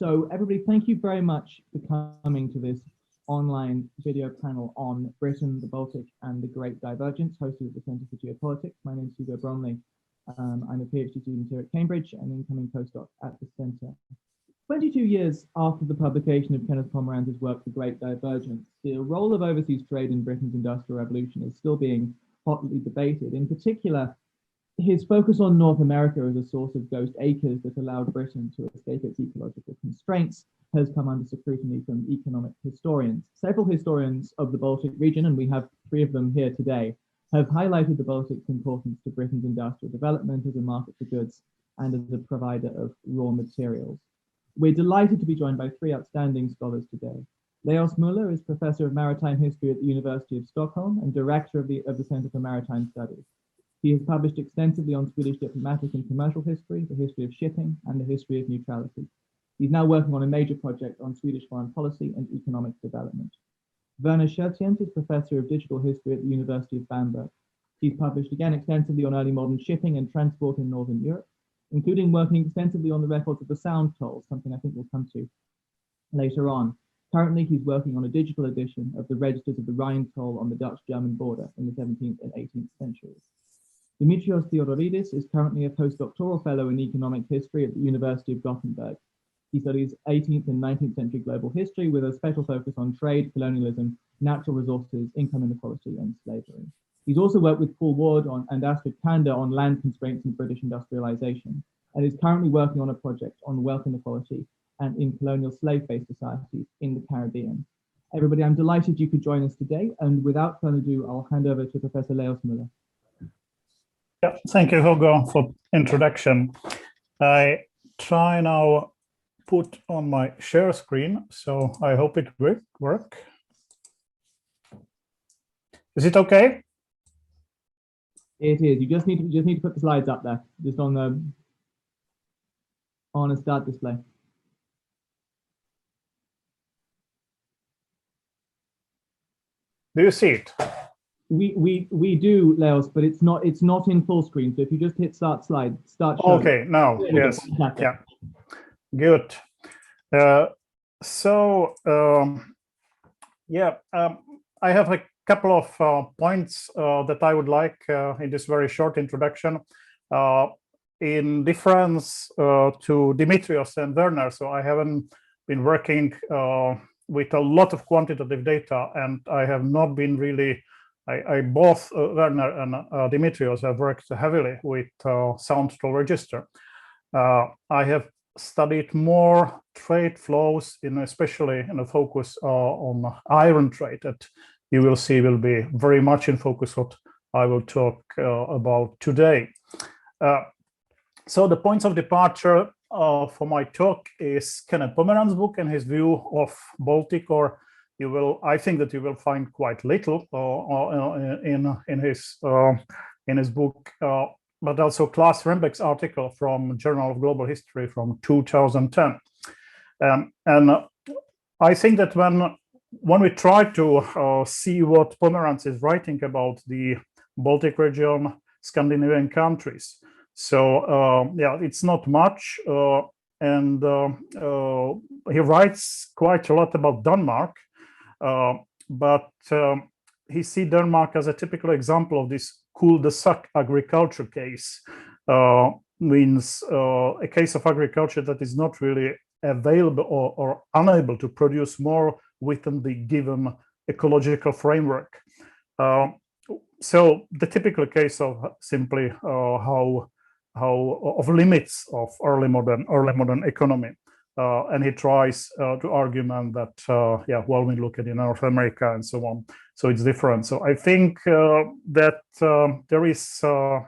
So everybody, thank you very much for coming to this online video panel on Britain, the Baltic, and the Great Divergence, hosted at the Centre for Geopolitics. My name is Hugo Bromley. I'm a PhD student here at Cambridge and incoming postdoc at the Centre. 22 years after the publication of Kenneth Pomeranz's work, The Great Divergence, the role of overseas trade in Britain's Industrial Revolution is still being hotly debated. In particular, his focus on North America as a source of ghost acres that allowed Britain to escape its ecological constraints has come under scrutiny from economic historians. Several historians of the Baltic region, and we have 3 of them here today, have highlighted the Baltic's importance to Britain's industrial development as a market for goods and as a provider of raw materials. We're delighted to be joined by 3 outstanding scholars today. Leos Müller is Professor of Maritime History at the University of Stockholm and Director of the Centre for Maritime Studies. He has published extensively on Swedish diplomatic and commercial history, the history of shipping, and the history of neutrality. He's now working on a major project on Swedish foreign policy and economic development. Werner Chertien is Professor of Digital History at the University of Bamberg. He's published again extensively on early modern shipping and transport in Northern Europe, including working extensively on the records of the Sound tolls, something I think we'll come to later on. Currently, he's working on a digital edition of the registers of the Rhine toll on the Dutch-German border in the 17th and 18th centuries. Dimitrios Theodoridis is currently a postdoctoral fellow in economic history at the University of Gothenburg. He studies 18th and 19th century global history with a special focus on trade, colonialism, natural resources, income inequality, and slavery. He's also worked with Paul Ward and Astrid Kander on land constraints in British industrialization, and is currently working on a project on wealth inequality and in colonial slave-based societies in the Caribbean. Everybody, I'm delighted you could join us today, and without further ado, I'll hand over to Professor Leos Müller. Yeah, thank you, Hugo, for introduction. I try now put on my share screen, so I hope it will work. Is it okay? It is. You just need to put the slides up there, just on a start display. Do you see it? We do, Leos, but it's not in full screen. So if you just hit start slide, start show. Okay, now yes, yeah, good. I have a couple of points that I would like in this very short introduction. In difference to Dimitrios and Werner, so I haven't been working with a lot of quantitative data, and I have not been really. Both Werner and Dimitrios have worked heavily with sound toll register. I have studied more trade flows, especially in a focus on iron trade that you will see will be very much in focus what I will talk about today. So the points of departure for my talk is Kenneth Pomeranz's book and his view of Baltic, or I think that you will find quite little in his book, but also Klaas Rembeck's article from Journal of Global History from 2010. And I think that when we try to see what Pomeranz is writing about the Baltic region, Scandinavian countries, so yeah, it's not much, and he writes quite a lot about Denmark. But he sees Denmark as a typical example of this cul-de-sac agriculture case, means a case of agriculture that is not really available or unable to produce more within the given ecological framework. So the typical case of simply how of limits of early modern economy. And he tries to argument that, well, we look at in North America and so on, so it's different. So I think that there is a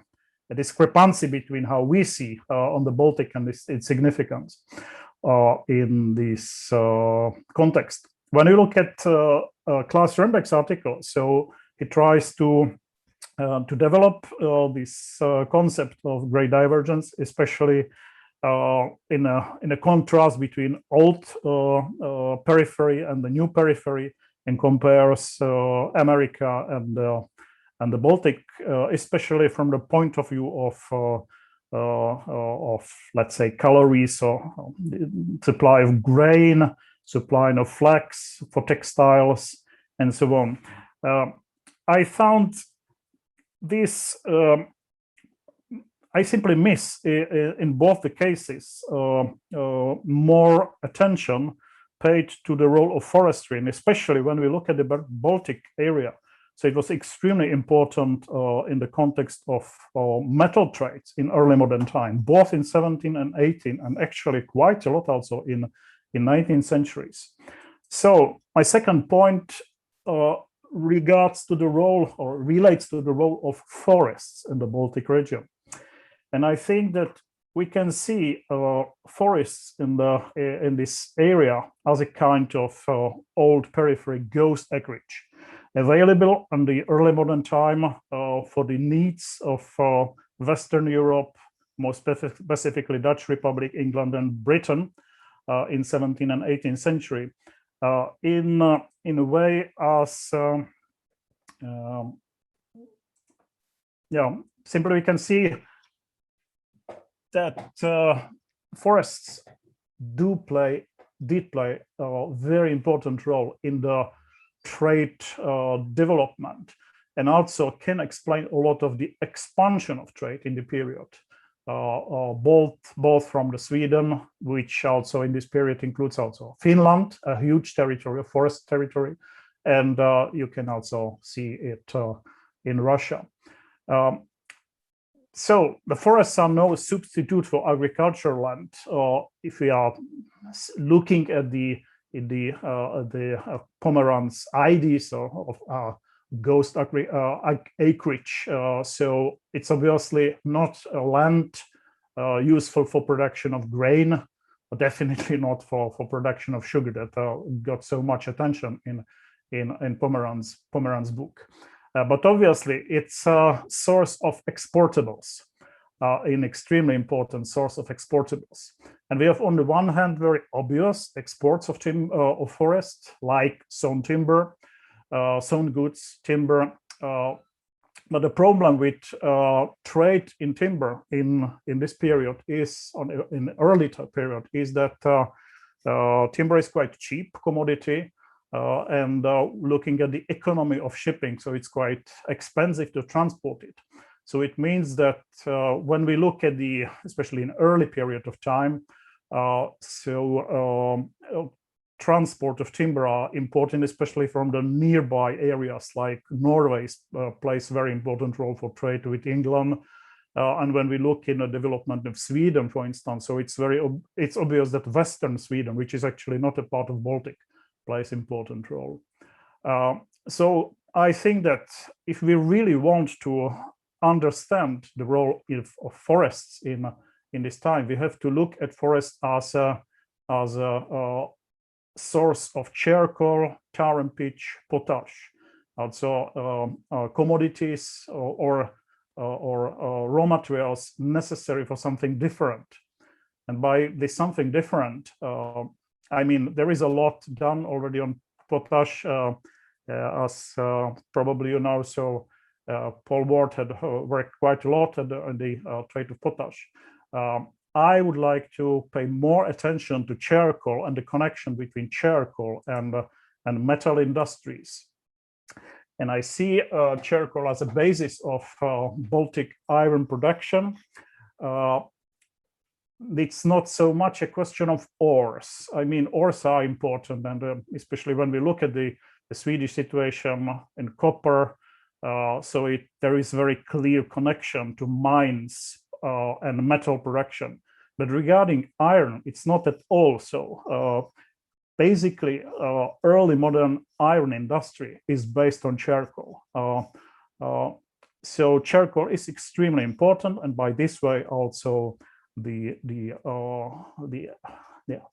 discrepancy between how we see on the Baltic and its significance in this context. When you look at Klaas Rembeck's article, so he tries to develop this concept of great divergence, especially in a contrast between old periphery and the new periphery, and compares America and the Baltic, especially from the point of view of of, let's say, calories, or supply of grain, supply of flax for textiles, and so on. I found this, I simply miss in both the cases more attention paid to the role of forestry, and especially when we look at the Baltic area. So it was extremely important in the context of metal trades in early modern time, both in 17 and 18, and actually quite a lot also in 19th centuries. So my second point regards to the role, or relates to the role of forests in the Baltic region. And I think that we can see forests in this area as a kind of old periphery ghost acreage, available in the early modern time for the needs of Western Europe, more specifically Dutch Republic, England, and Britain in 17th and 18th century, in a way as simply we can see that forests did play a very important role in the trade development, and also can explain a lot of the expansion of trade in the period, both from the Sweden, which also in this period includes also Finland, a huge territory, a forest territory, and you can also see it in Russia. So the forests are no substitute for agricultural land. If we are looking at the Pomeranz ideas of ghost acreage, so it's obviously not a land useful for production of grain, but definitely not for production of sugar that got so much attention in Pomeranz book. But obviously, it's a source of exportables, an extremely important source of exportables. And we have, on the one hand, very obvious exports of forest, like sawn timber, sawn goods, timber. But the problem with trade in timber in this period is, in the early period, is that timber is quite cheap commodity. And looking at the economy of shipping, so it's quite expensive to transport it. So it means that when we look at especially in early period of time, transport of timber are important, especially from the nearby areas, like Norway plays a very important role for trade with England. And when we look in the development of Sweden, for instance, so it's obvious that Western Sweden, which is actually not a part of Baltic, plays important role. So I think that if we really want to understand the role of forests in this time, we have to look at forests as a source of charcoal, tar and pitch, potash, also commodities or raw materials necessary for something different. And by this something different, I mean, there is a lot done already on potash, as probably you know. So Paul Ward had worked quite a lot on the trade of potash. I would like to pay more attention to charcoal and the connection between charcoal and metal industries. And I see charcoal as a basis of Baltic iron production. It's not so much a question of ores. I mean, ores are important, and especially when we look at the Swedish situation in copper, so there is very clear connection to mines and metal production. But regarding iron, it's not at all so. Basically, early modern iron industry is based on charcoal. So charcoal is extremely important, and by this way also the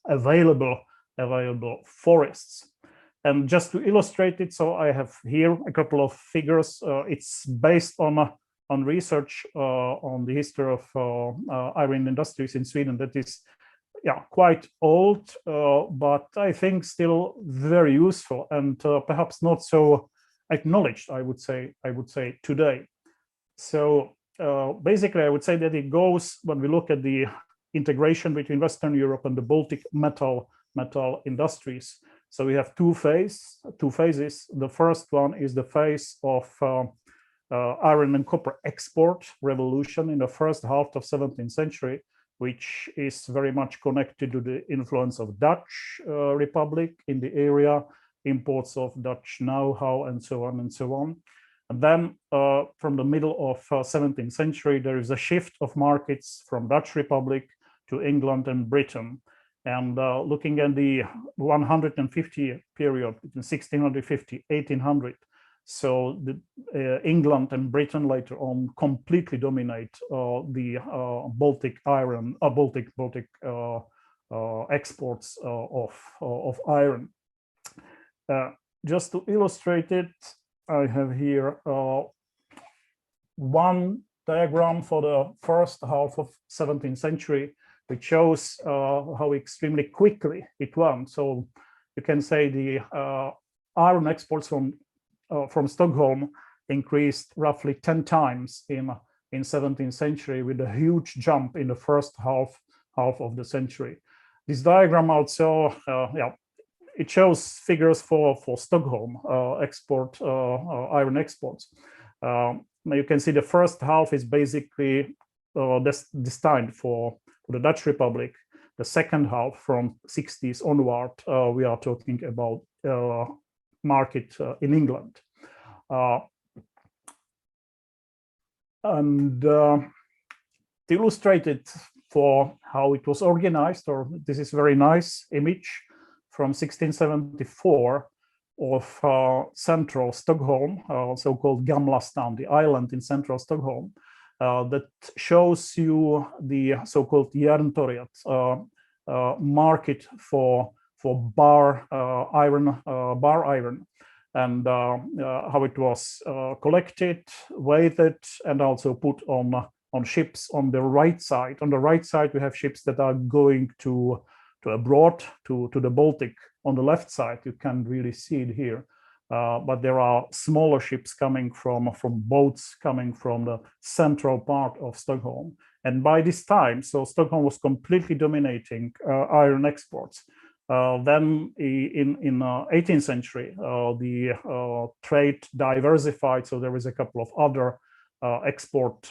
available forests. And just to illustrate it, so I have here a couple of figures. It's based on research on the history of iron industries in Sweden that is quite old, but I think still very useful and perhaps not so acknowledged, I would say today. So basically, I would say that it goes, when we look at the integration between Western Europe and the Baltic metal industries. So we have two phases. The first one is the phase of iron and copper export revolution in the first half of 17th century, which is very much connected to the influence of Dutch Republic in the area, imports of Dutch know-how, and so on and so on. And then from the middle of 17th century, there is a shift of markets from Dutch Republic to England and Britain. And looking at the 150 period between 1650, 1800, so England and Britain later on completely dominate the Baltic exports of iron. Just to illustrate it, I have here one diagram for the first half of 17th century, which shows how extremely quickly it went. So you can say the iron exports from Stockholm increased roughly 10 times in 17th century, with a huge jump in the first half of the century. This diagram also, it shows figures for Stockholm iron exports. You can see the first half is basically destined for the Dutch Republic. The second half, from 60s onward, we are talking about market in England. And to illustrate it for how it was organized, or this is very nice image from 1674 of central Stockholm, so-called Gamla stan, the island in central Stockholm, that shows you the so-called Järntorget market for bar iron, and how it was collected, weighted, and also put on ships on the right side. On the right side, we have ships that are going to abroad, to the Baltic. On the left side, you can't really see it here, but there are smaller ships coming from boats coming from the central part of Stockholm. And by this time, so Stockholm was completely dominating iron exports. Then in 18th century, the trade diversified, so there is a couple of other export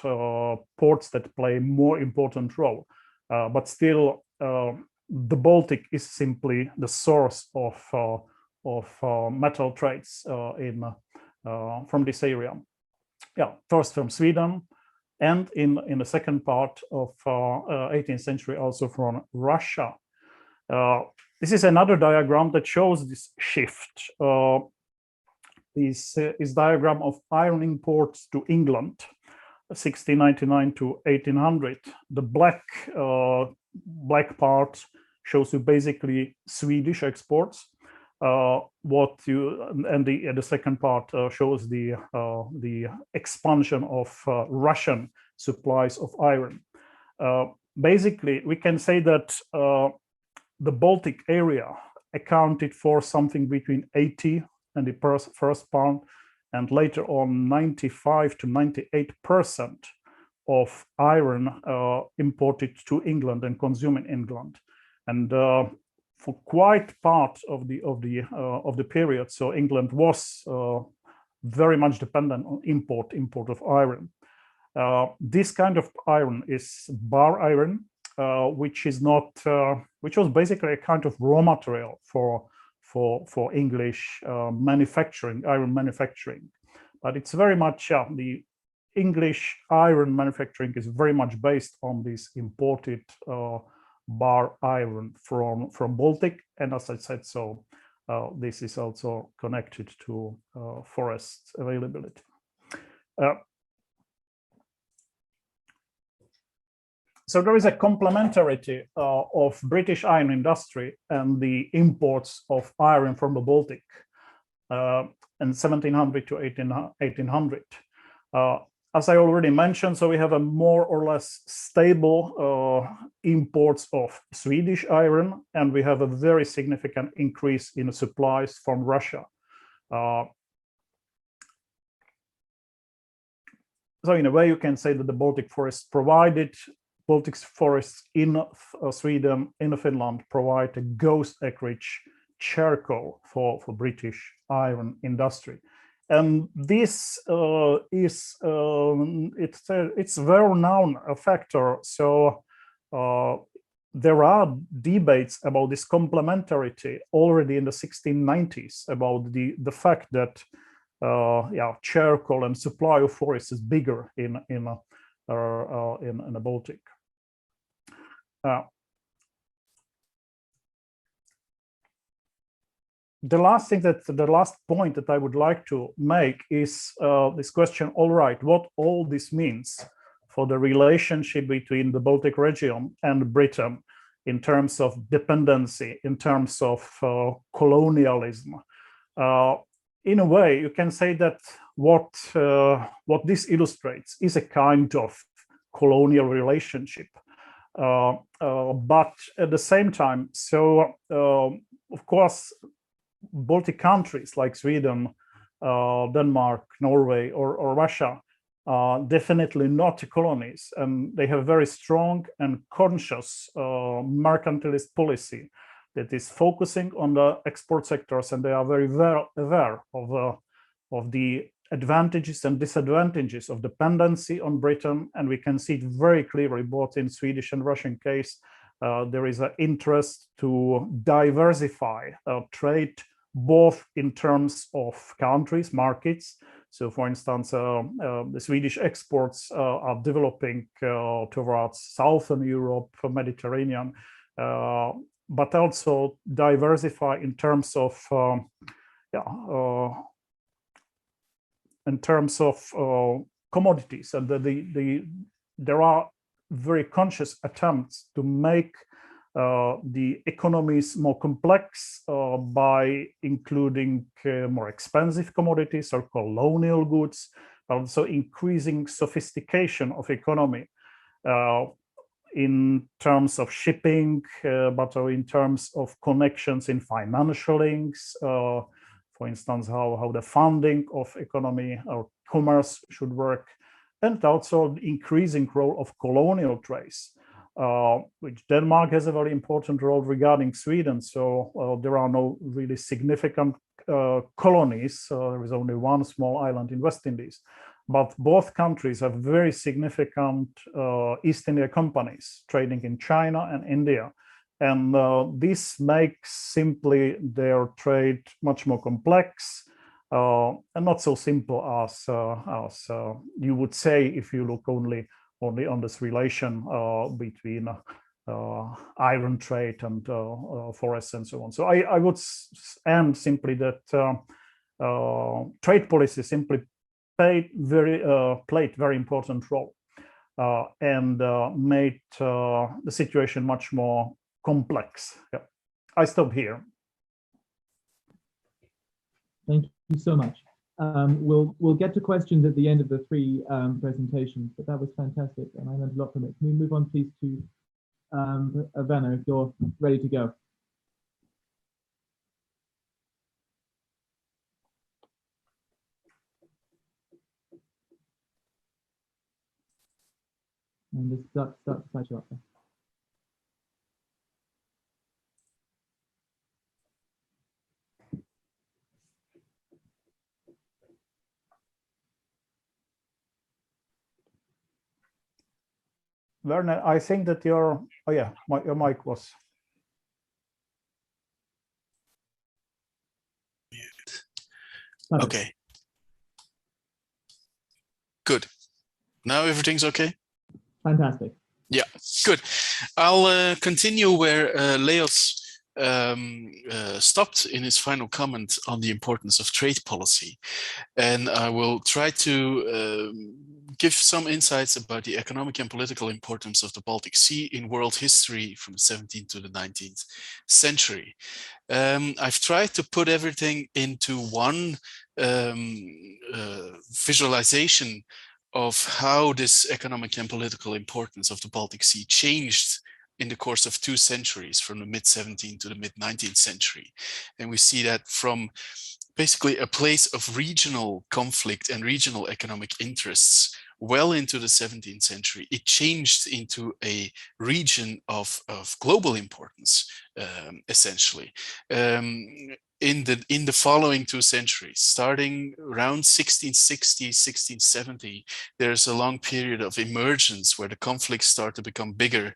ports that play a more important role. But still, the Baltic is simply the source of metal trades from this area. Yeah, first from Sweden, and in the second part of 18th century also from Russia. This is another diagram that shows this shift. This is diagram of iron imports to England, 1699 to 1800. The black part shows you basically Swedish exports. And the second part shows the expansion of Russian supplies of iron. Basically, we can say that the Baltic area accounted for something between 80 and the first part, and later on 95 to 98% of iron imported to England and consumed in England. And for quite part of the period, so England was very much dependent on import of iron. This kind of iron is bar iron, which was basically a kind of raw material for English manufacturing, iron manufacturing. But it's very much the English iron manufacturing is very much based on this imported bar iron from Baltic, and as I said, so this is also connected to forest availability. So there is a complementarity of British iron industry and the imports of iron from the Baltic in 1700 to 1800. As I already mentioned, so we have a more or less stable imports of Swedish iron, and we have a very significant increase in supplies from Russia. so in a way, you can say that the Baltic forests in Sweden, in Finland, provide a ghost acreage charcoal for British iron industry. And this it's a well-known factor. So there are debates about this complementarity already in the 1690s about the fact that charcoal and supply of forest is bigger in the Baltic. The last point that I would like to make is this question. All right, what all this means for the relationship between the Baltic region and Britain in terms of dependency, in terms of colonialism. In a way, you can say that what this illustrates is a kind of colonial relationship. But at the same time, so of course, Baltic countries like Sweden, Denmark, Norway, or Russia are definitely not colonies, and they have very strong and conscious mercantilist policy that is focusing on the export sectors, and they are very aware of the advantages and disadvantages of dependency on Britain. And we can see it very clearly both in Swedish and Russian case. There is an interest to diversify trade, both in terms of countries, markets. So, for instance, the Swedish exports are developing towards Southern Europe, Mediterranean, but also diversify in terms of commodities. And there are very conscious attempts to make the economies more complex by including more expensive commodities or colonial goods, but also increasing sophistication of economy in terms of shipping, but in terms of connections in financial links, for instance, how the funding of economy or commerce should work, and also the increasing role of colonial trades, which Denmark has a very important role regarding Sweden. So there are no really significant colonies. There is only one small island in West Indies. But both countries have very significant East India companies trading in China and India. And this makes simply their trade much more complex and not so simple as you would say if you look only on this relation between iron trade and forests and so on. So I would end simply that trade policy simply played very important role and made the situation much more complex. Yeah. I stop here. Thank you so much. We'll get to questions at the end of the three presentations, but that was fantastic, and I learned a lot from it. Can we move on, please, to Werner, if you're ready to go? And just start the slideshow up there. Werner, I think that your mic was mute. Okay. Good. Now everything's okay? Fantastic. Yeah, good. I'll continue where Leos stopped in his final comment on the importance of trade policy. And I will try to give some insights about the economic and political importance of the Baltic Sea in world history from the 17th to the 19th century. I've tried to put everything into one visualization of how this economic and political importance of the Baltic Sea changed in the course of 2 centuries, from the mid-17th to the mid-19th century. And we see that from basically a place of regional conflict and regional economic interests well into the 17th century, it changed into a region of global importance, essentially. In the following 2 centuries, starting around 1660, 1670, there's a long period of emergence where the conflicts start to become bigger,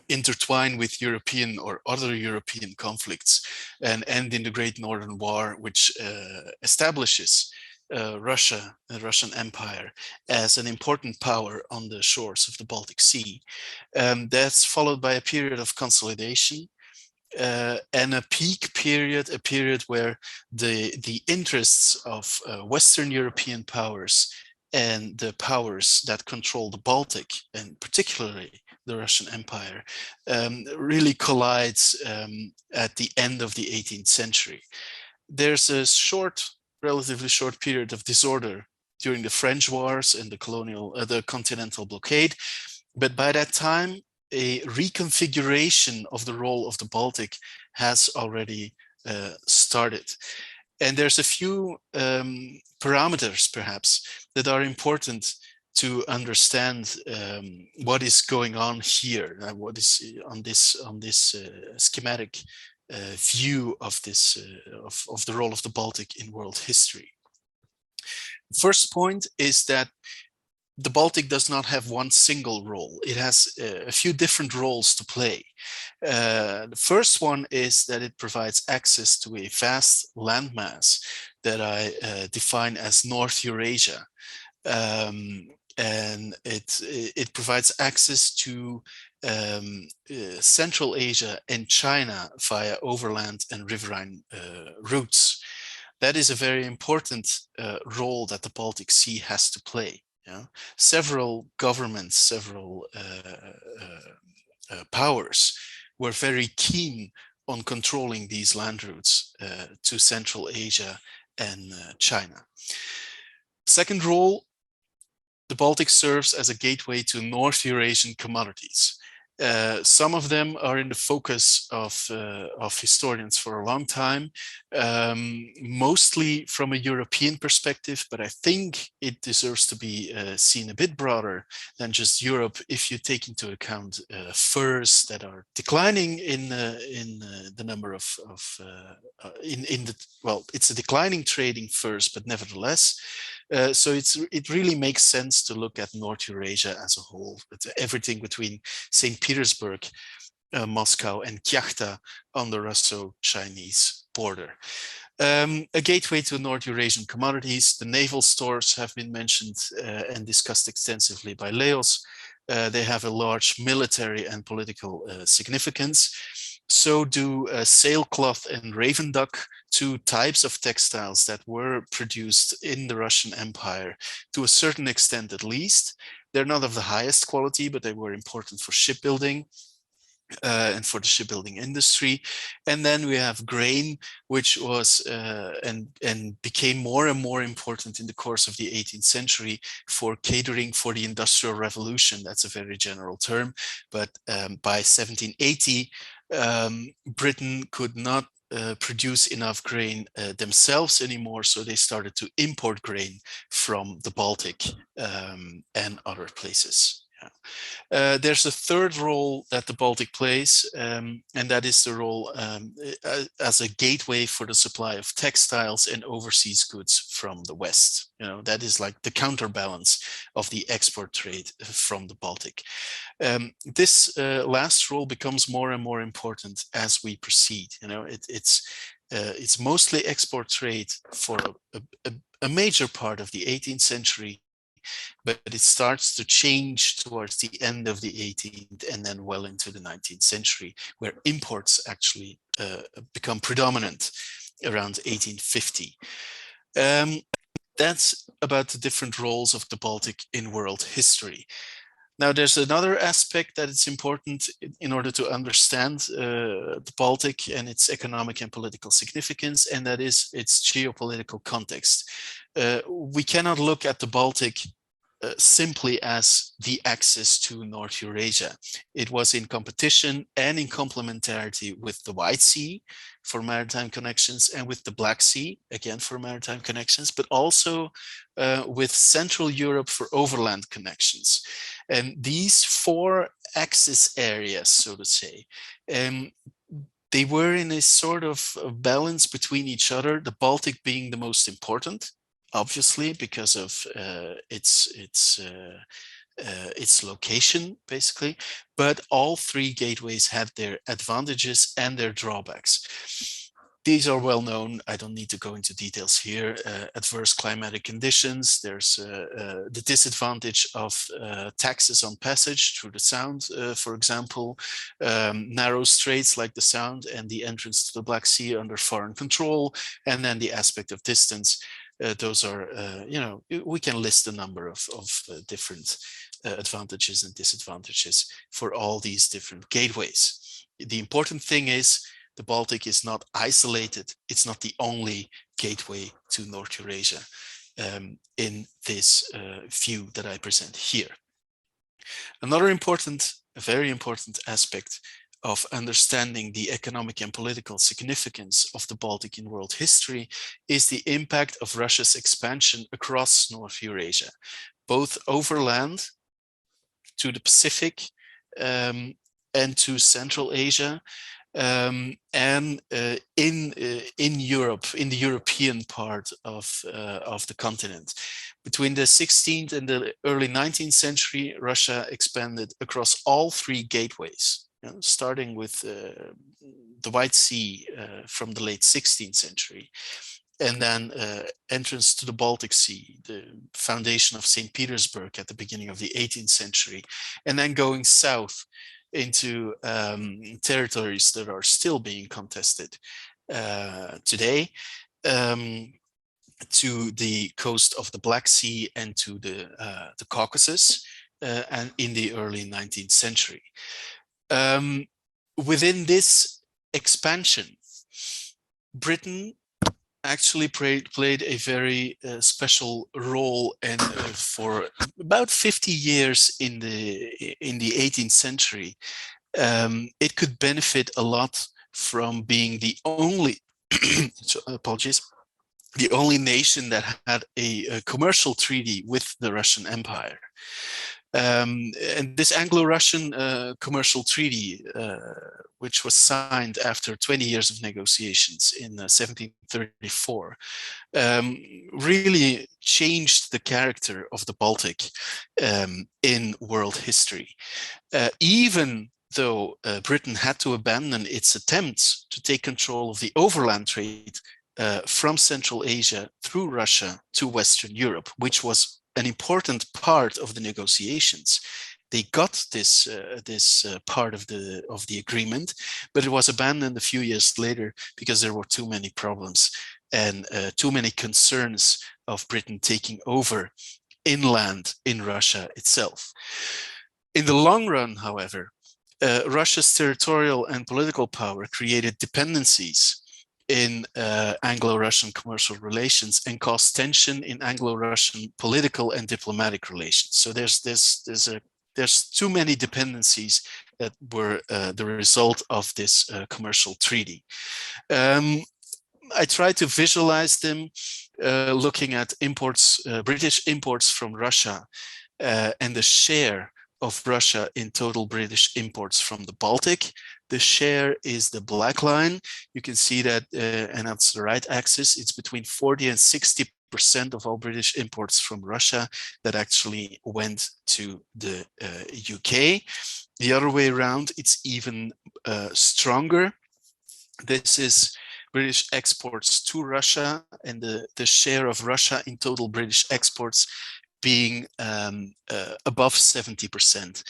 intertwine with European or other European conflicts, and end in the Great Northern War, which establishes Russia, the Russian Empire, as an important power on the shores of the Baltic Sea. That's followed by a period of consolidation, and a peak period, a period where the interests of Western European powers and the powers that control the Baltic, and particularly the Russian Empire, really collides at the end of the 18th century. There's a relatively short period of disorder during the French wars and the continental blockade, but by that time, a reconfiguration of the role of the Baltic has already started. And there's a few parameters, perhaps, that are important to understand what is going on here, what is on this schematic view of this of the role of the Baltic in world history. First point is that the Baltic does not have one single role. It has a few different roles to play. The first one is that it provides access to a vast landmass that I define as North Eurasia. And it provides access to Central Asia and China via overland and riverine routes. That is a very important role that the Baltic Sea has to play. Several governments, several powers were very keen on controlling these land routes to Central Asia and China. Second role, the Baltic serves as a gateway to North Eurasian commodities. Some of them are in the focus of historians for a long time, mostly from a European perspective, but I think it deserves to be seen a bit broader than just Europe if you take into account furs that are declining in the number of well, it's a declining trading furs, but nevertheless. So it really makes sense to look at North Eurasia as a whole. It's everything between St. Petersburg, Moscow, and Kyakhta on the Russo-Chinese border. A gateway to North Eurasian commodities. The naval stores have been mentioned and discussed extensively by Leos. They have a large military and political significance. So do sailcloth and raven duck, two types of textiles that were produced in the Russian Empire to a certain extent at least. They're not of the highest quality, but they were important for shipbuilding and for the shipbuilding industry. And then we have grain, which was and became more and more important in the course of the 18th century for catering for the Industrial Revolution. That's a very general term, but by 1780, Britain could not produce enough grain themselves anymore, so they started to import grain from the Baltic and other places. There's a third role that the Baltic plays, and that is the role as a gateway for the supply of textiles and overseas goods from the West. That is like the counterbalance of the export trade from the Baltic. This last role becomes more and more important as we proceed. It's mostly export trade for a major part of the 18th century, but it starts to change towards the end of the 18th and then well into the 19th century, where imports actually become predominant around 1850. That's about the different roles of the Baltic in world history. Now, there's another aspect that is important in order to understand the Baltic and its economic and political significance, and that is its geopolitical context. We cannot look at the Baltic simply as the access to North Eurasia. It was in competition and in complementarity with the White Sea for maritime connections and with the Black Sea, again for maritime connections, but also with Central Europe for overland connections. And these four axis areas, so to say, they were in a sort of balance between each other, the Baltic being the most important, obviously, because of its location, basically. But all three gateways had their advantages and their drawbacks. These are well known. I don't need to go into details here. Adverse climatic conditions. There's the disadvantage of taxes on passage through the Sound, for example, narrow straits like the Sound and the entrance to the Black Sea under foreign control, and then the aspect of distance. Those are, you know, we can list a number of different advantages and disadvantages for all these different gateways. The important thing is the Baltic is not isolated. It's not the only gateway to North Eurasia in this view that I present here. Another important, very important aspect of understanding the economic and political significance of the Baltic in world history is the impact of Russia's expansion across North Eurasia, both overland to the Pacific and to Central Asia, and in Europe, in the European part of the continent. Between the 16th and the early 19th century, Russia expanded across all three gateways, you know, starting with the White Sea from the late 16th century, and then entrance to the Baltic Sea, the foundation of St. Petersburg at the beginning of the 18th century, and then going south into territories that are still being contested today, to the coast of the Black Sea and to the Caucasus, and in the early 19th century. Within this expansion, Britain actually played a very special role, and for about 50 years in the 18th century, it could benefit a lot from being the only apologies, the only nation that had a commercial treaty with the Russian Empire. And this Anglo-Russian commercial treaty, which was signed after 20 years of negotiations in 1734, really changed the character of the Baltic in world history. Even though Britain had to abandon its attempts to take control of the overland trade from Central Asia through Russia to Western Europe, which was an important part of the negotiations. They got this part of the agreement, but it was abandoned a few years later because there were too many problems and too many concerns of Britain taking over inland in Russia itself. In the long run, however, Russia's territorial and political power created dependencies in Anglo-Russian commercial relations and caused tension in Anglo-Russian political and diplomatic relations. So there's too many dependencies that were the result of this commercial treaty. I tried to visualize them looking at imports, British imports from Russia, and the share of Russia in total British imports from the Baltic. The share is the black line. You can see that, and that's the right axis. It's between 40 and 60% of all British imports from Russia that actually went to the UK. The other way around, it's even stronger. This is British exports to Russia, and the share of Russia in total British exports being above 70%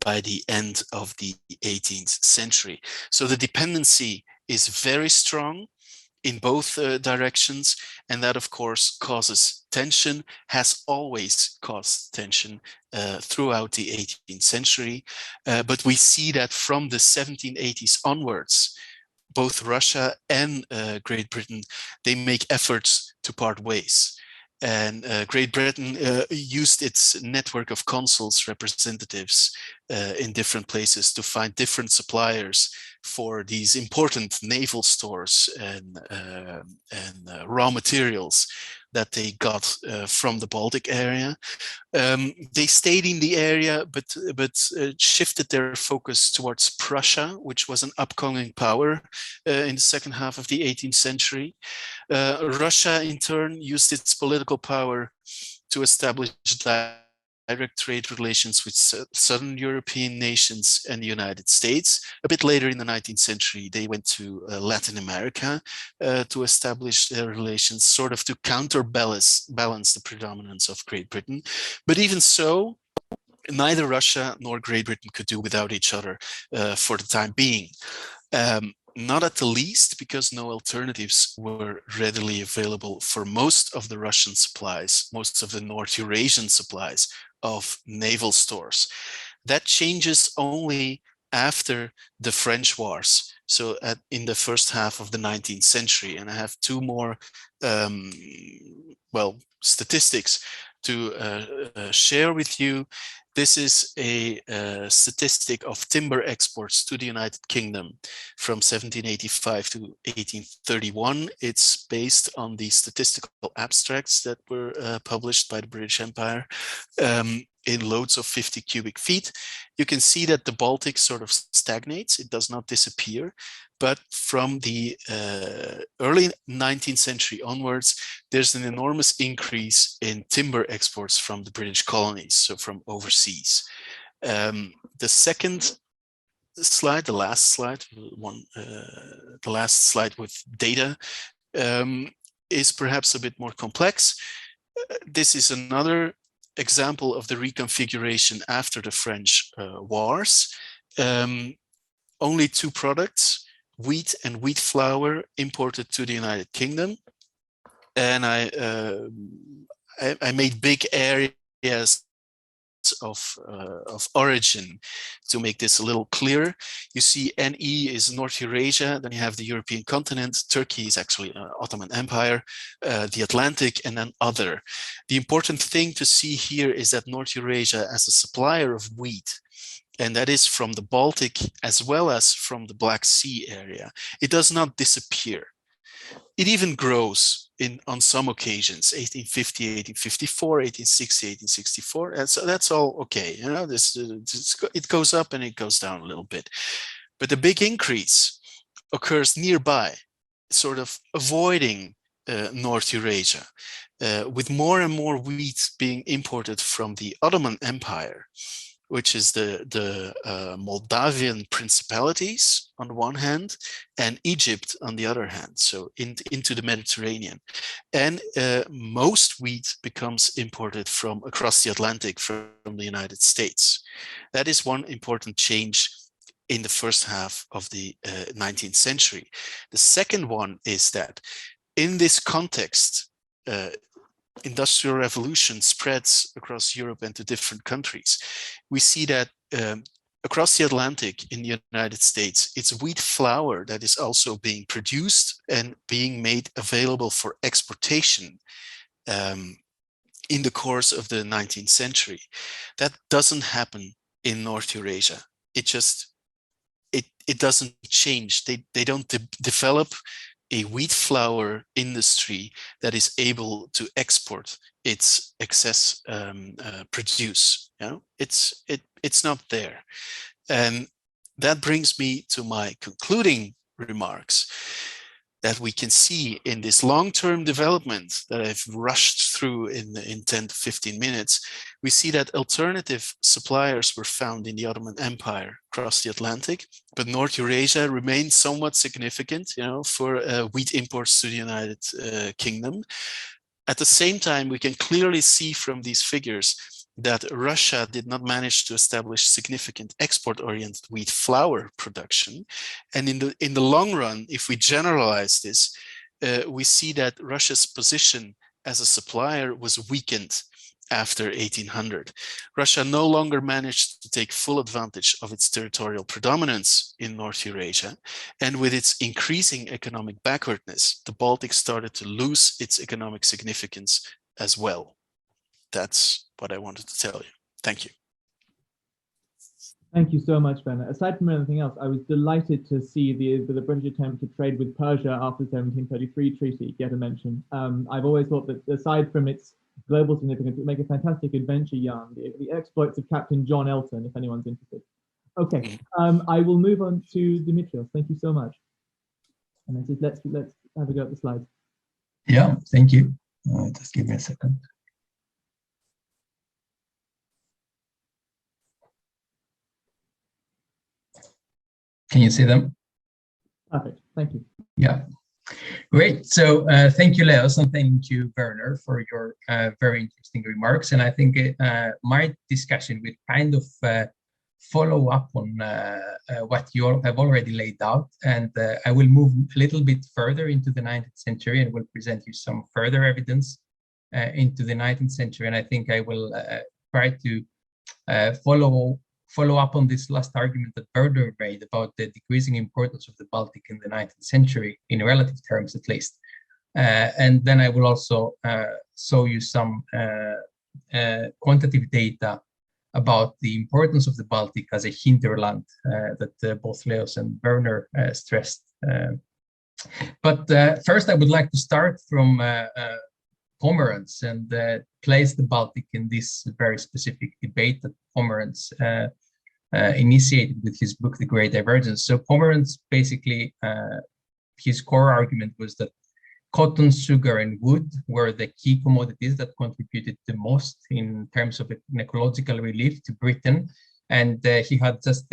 by the end of the 18th century. So the dependency is very strong in both directions, and that of course causes tension, has always caused tension throughout the 18th century. But we see that from the 1780s onwards, both Russia and Great Britain, they make efforts to part ways. And Great Britain used its network of consuls, representatives in different places to find different suppliers for these important naval stores and raw materials that they got from the Baltic area. They stayed in the area, but shifted their focus towards Prussia, which was an upcoming power in the second half of the 18th century. Russia, in turn, used its political power to establish direct trade relations with southern European nations and the United States. A bit later in the 19th century, they went to Latin America to establish their relations, sort of to counterbalance the predominance of Great Britain. But even so, neither Russia nor Great Britain could do without each other for the time being. Not at the least because no alternatives were readily available for most of the Russian supplies, most of the North Eurasian supplies of naval stores. That changes only after the French wars, so in the first half of the 19th century. And I have two more statistics to share with you. This is a statistic of timber exports to the United Kingdom from 1785 to 1831. It's based on the statistical abstracts that were published by the British Empire in loads of 50 cubic feet. You can see that the Baltic sort of stagnates. It does not disappear. But from the early 19th century onwards, there's an enormous increase in timber exports from the British colonies, so from overseas. The second slide, the last slide with data is perhaps a bit more complex. This is another example of the reconfiguration after the French wars. Only two products, wheat and wheat flour, imported to the United Kingdom. And I made big areas of origin to make this a little clearer. You see NE is North Eurasia, then you have the European continent, Turkey is actually Ottoman Empire, the Atlantic, and then other. The important thing to see here is that North Eurasia as a supplier of wheat, and that is from the Baltic as well as from the Black Sea area, it does not disappear. It even grows on some occasions, 1850, 1854, 1860, 1864. And so that's all okay. You know, it goes up and it goes down a little bit. But the big increase occurs nearby, sort of avoiding North Eurasia, with more and more wheat being imported from the Ottoman Empire, which is the Moldavian principalities on the one hand, and Egypt on the other hand, so into the Mediterranean. And most wheat becomes imported from across the Atlantic from the United States. That is one important change in the first half of the 19th century. The second one is that in this context, industrial revolution spreads across Europe and to different countries. We see that across the Atlantic in the United States, it's wheat flour that is also being produced and being made available for exportation in the course of the 19th century. That doesn't happen in North Eurasia. It doesn't change. They don't develop a wheat flour industry that is able to export its excess produce. You know, it's not there. And that brings me to my concluding remarks, that we can see in this long-term development that I've rushed through in 10 to 15 minutes. We see that alternative suppliers were found in the Ottoman Empire across the Atlantic, but North Eurasia remained somewhat significant, you know, for wheat imports to the United Kingdom. At the same time, we can clearly see from these figures that Russia did not manage to establish significant export-oriented wheat flour production. And in the long run, if we generalize this, we see that Russia's position as a supplier was weakened after 1800. Russia no longer managed to take full advantage of its territorial predominance in North Eurasia. And with its increasing economic backwardness, the Baltic started to lose its economic significance as well. That's what I wanted to tell you. Thank you. Thank you so much, Werner. Aside from anything else, I was delighted to see the British attempt to trade with Persia after the 1733 treaty get a mention. I've always thought that aside from its global significance, it would make a fantastic adventure yarn, the exploits of Captain John Elton, if anyone's interested. Okay, I will move on to Dimitrios. Thank you so much. And let's have a go at the slides. Yeah, thank you. Just give me a second. Can you see them? Perfect. Thank you. Yeah. Great. So thank you, Leos, and thank you, Werner, for your very interesting remarks. And I think my discussion will kind of follow up on what you all have already laid out. And I will move a little bit further into the 19th century and will present you some further evidence into the 19th century. And I think I will try to follow up on this last argument that Werner made about the decreasing importance of the Baltic in the 19th century, in relative terms at least. And then I will also show you some quantitative data about the importance of the Baltic as a hinterland that both Leos and Werner stressed. But first, I would like to start from Pomeranz and place the Baltic in this very specific debate that Pomeranz initiated with his book, The Great Divergence. So Pomeranz basically, his core argument was that cotton, sugar, and wood were the key commodities that contributed the most in terms of an ecological relief to Britain. And he had just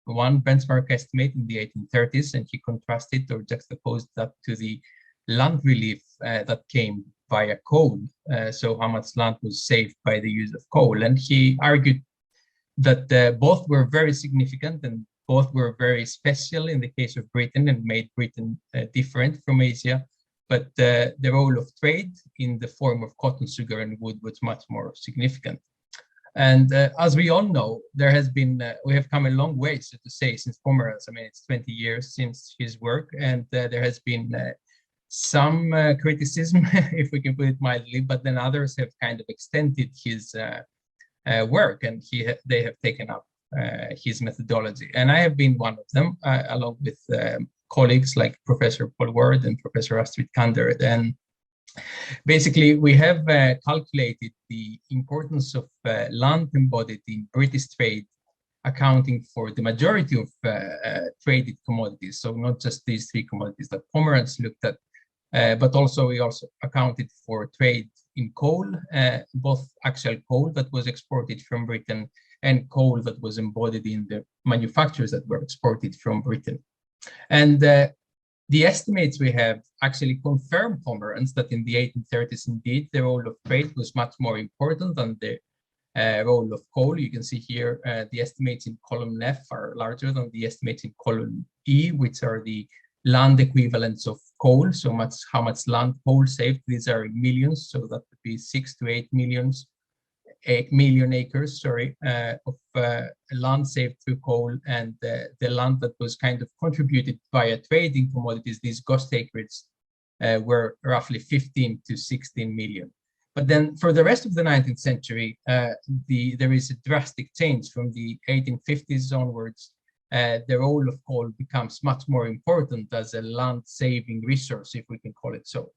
one benchmark estimate in the 1830s, and he contrasted or juxtaposed that to the land relief that came via coal. So how much land was saved by the use of coal. And he argued that both were very significant and both were very special in the case of Britain and made Britain different from Asia. But the role of trade in the form of cotton, sugar, and wood was much more significant. And as we all know, there has been, we have come a long way, so to say, since Pomeranz. I mean, it's 20 years since his work, and there has been some criticism, if we can put it mildly, but then others have kind of extended his work, and they have taken up his methodology. And I have been one of them, along with colleagues like Professor Paul Ward and Professor Astrid Kander. And basically, we have calculated the importance of land embodied in British trade, accounting for the majority of traded commodities. So not just these three commodities that Pomeranz looked at, but also we also accounted for trade in coal, both actual coal that was exported from Britain and coal that was embodied in the manufactures that were exported from Britain. And the estimates we have actually confirm Pomeranz that in the 1830s, indeed, the role of trade was much more important than the role of coal. You can see here the estimates in column F are larger than the estimates in column E, which are the land equivalents of coal. So much how much land coal saved. These are in millions, so that would be 6 to 8 millions. 8 million acres, sorry, of land saved through coal, and the land that was kind of contributed via trading commodities, these ghost acreage, were roughly 15 to 16 million. But then for the rest of the 19th century, there is a drastic change from the 1850s onwards. The role of coal becomes much more important as a land-saving resource, if we can call it so.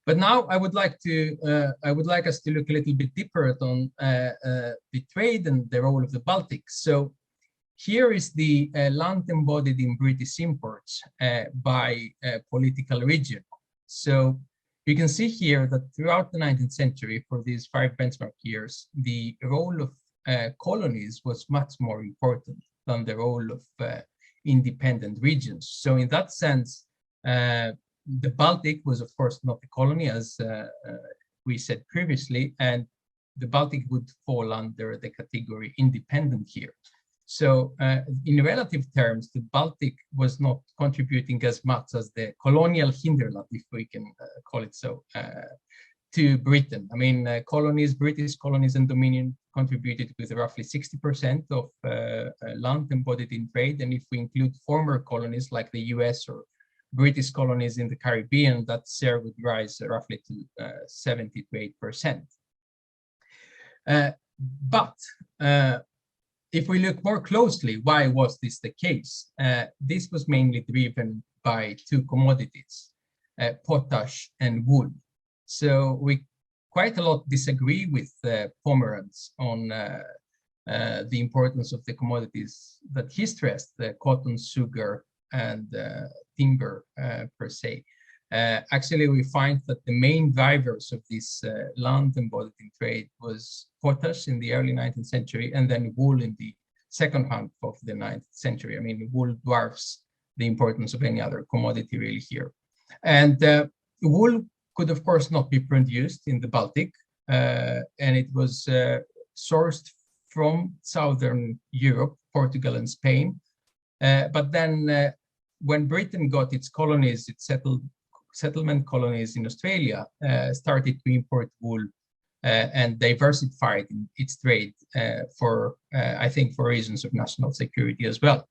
But now I would like us to look a little bit deeper on the trade and the role of the Baltic. So here is the land embodied in British imports by political region. So you can see here that throughout the 19th century, for these 5 benchmark years, the role of colonies was much more important than the role of independent regions. So in that sense, the Baltic was, of course, not a colony, as we said previously, and the Baltic would fall under the category independent here. So in relative terms, the Baltic was not contributing as much as the colonial hinterland, if we can call it so, to Britain. I mean, colonies, British colonies and dominion contributed with roughly 60% of land embodied in trade. And if we include former colonies like the US or British colonies in the Caribbean, that share would rise roughly to 70 to 8%. But if we look more closely, why was this the case? This was mainly driven by two commodities, potash and wool. So we quite a lot disagree with Pomeranz on the importance of the commodities that he stressed, the cotton, sugar, and timber per se. Actually, we find that the main drivers of this land embodied trade was potash in the early 19th century and then wool in the second half of the 19th century. I mean, wool dwarfs the importance of any other commodity really here. And wool could, of course, not be produced in the Baltic, and it was sourced from Southern Europe, Portugal and Spain. But then when Britain got its colonies, its settlement colonies in Australia, started to import wool and diversified in its trade for, I think, for reasons of national security as well.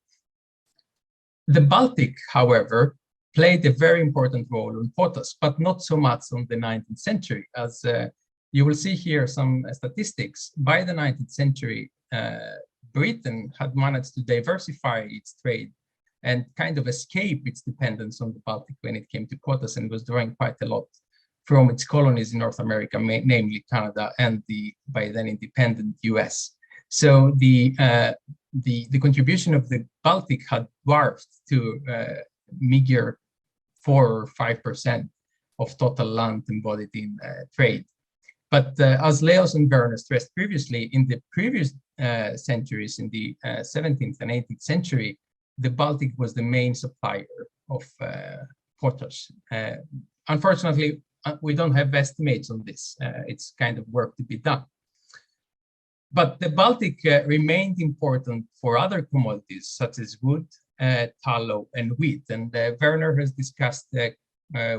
The Baltic, however, played a very important role on potash, but not so much on the 19th century. As you will see here some statistics, by the 19th century, Britain had managed to diversify its trade and kind of escape its dependence on the Baltic when it came to potash, and was drawing quite a lot from its colonies in North America, namely Canada and the by then independent US. So the contribution of the Baltic had dwarfed to meager 4 or 5% of total land embodied in trade. But as Leos and Werner stressed previously, in the previous centuries, in the 17th and 18th century, the Baltic was the main supplier of potash. Unfortunately, we don't have estimates on this. It's kind of work to be done. But the Baltic remained important for other commodities such as wood, tallow, and wheat. And Werner has discussed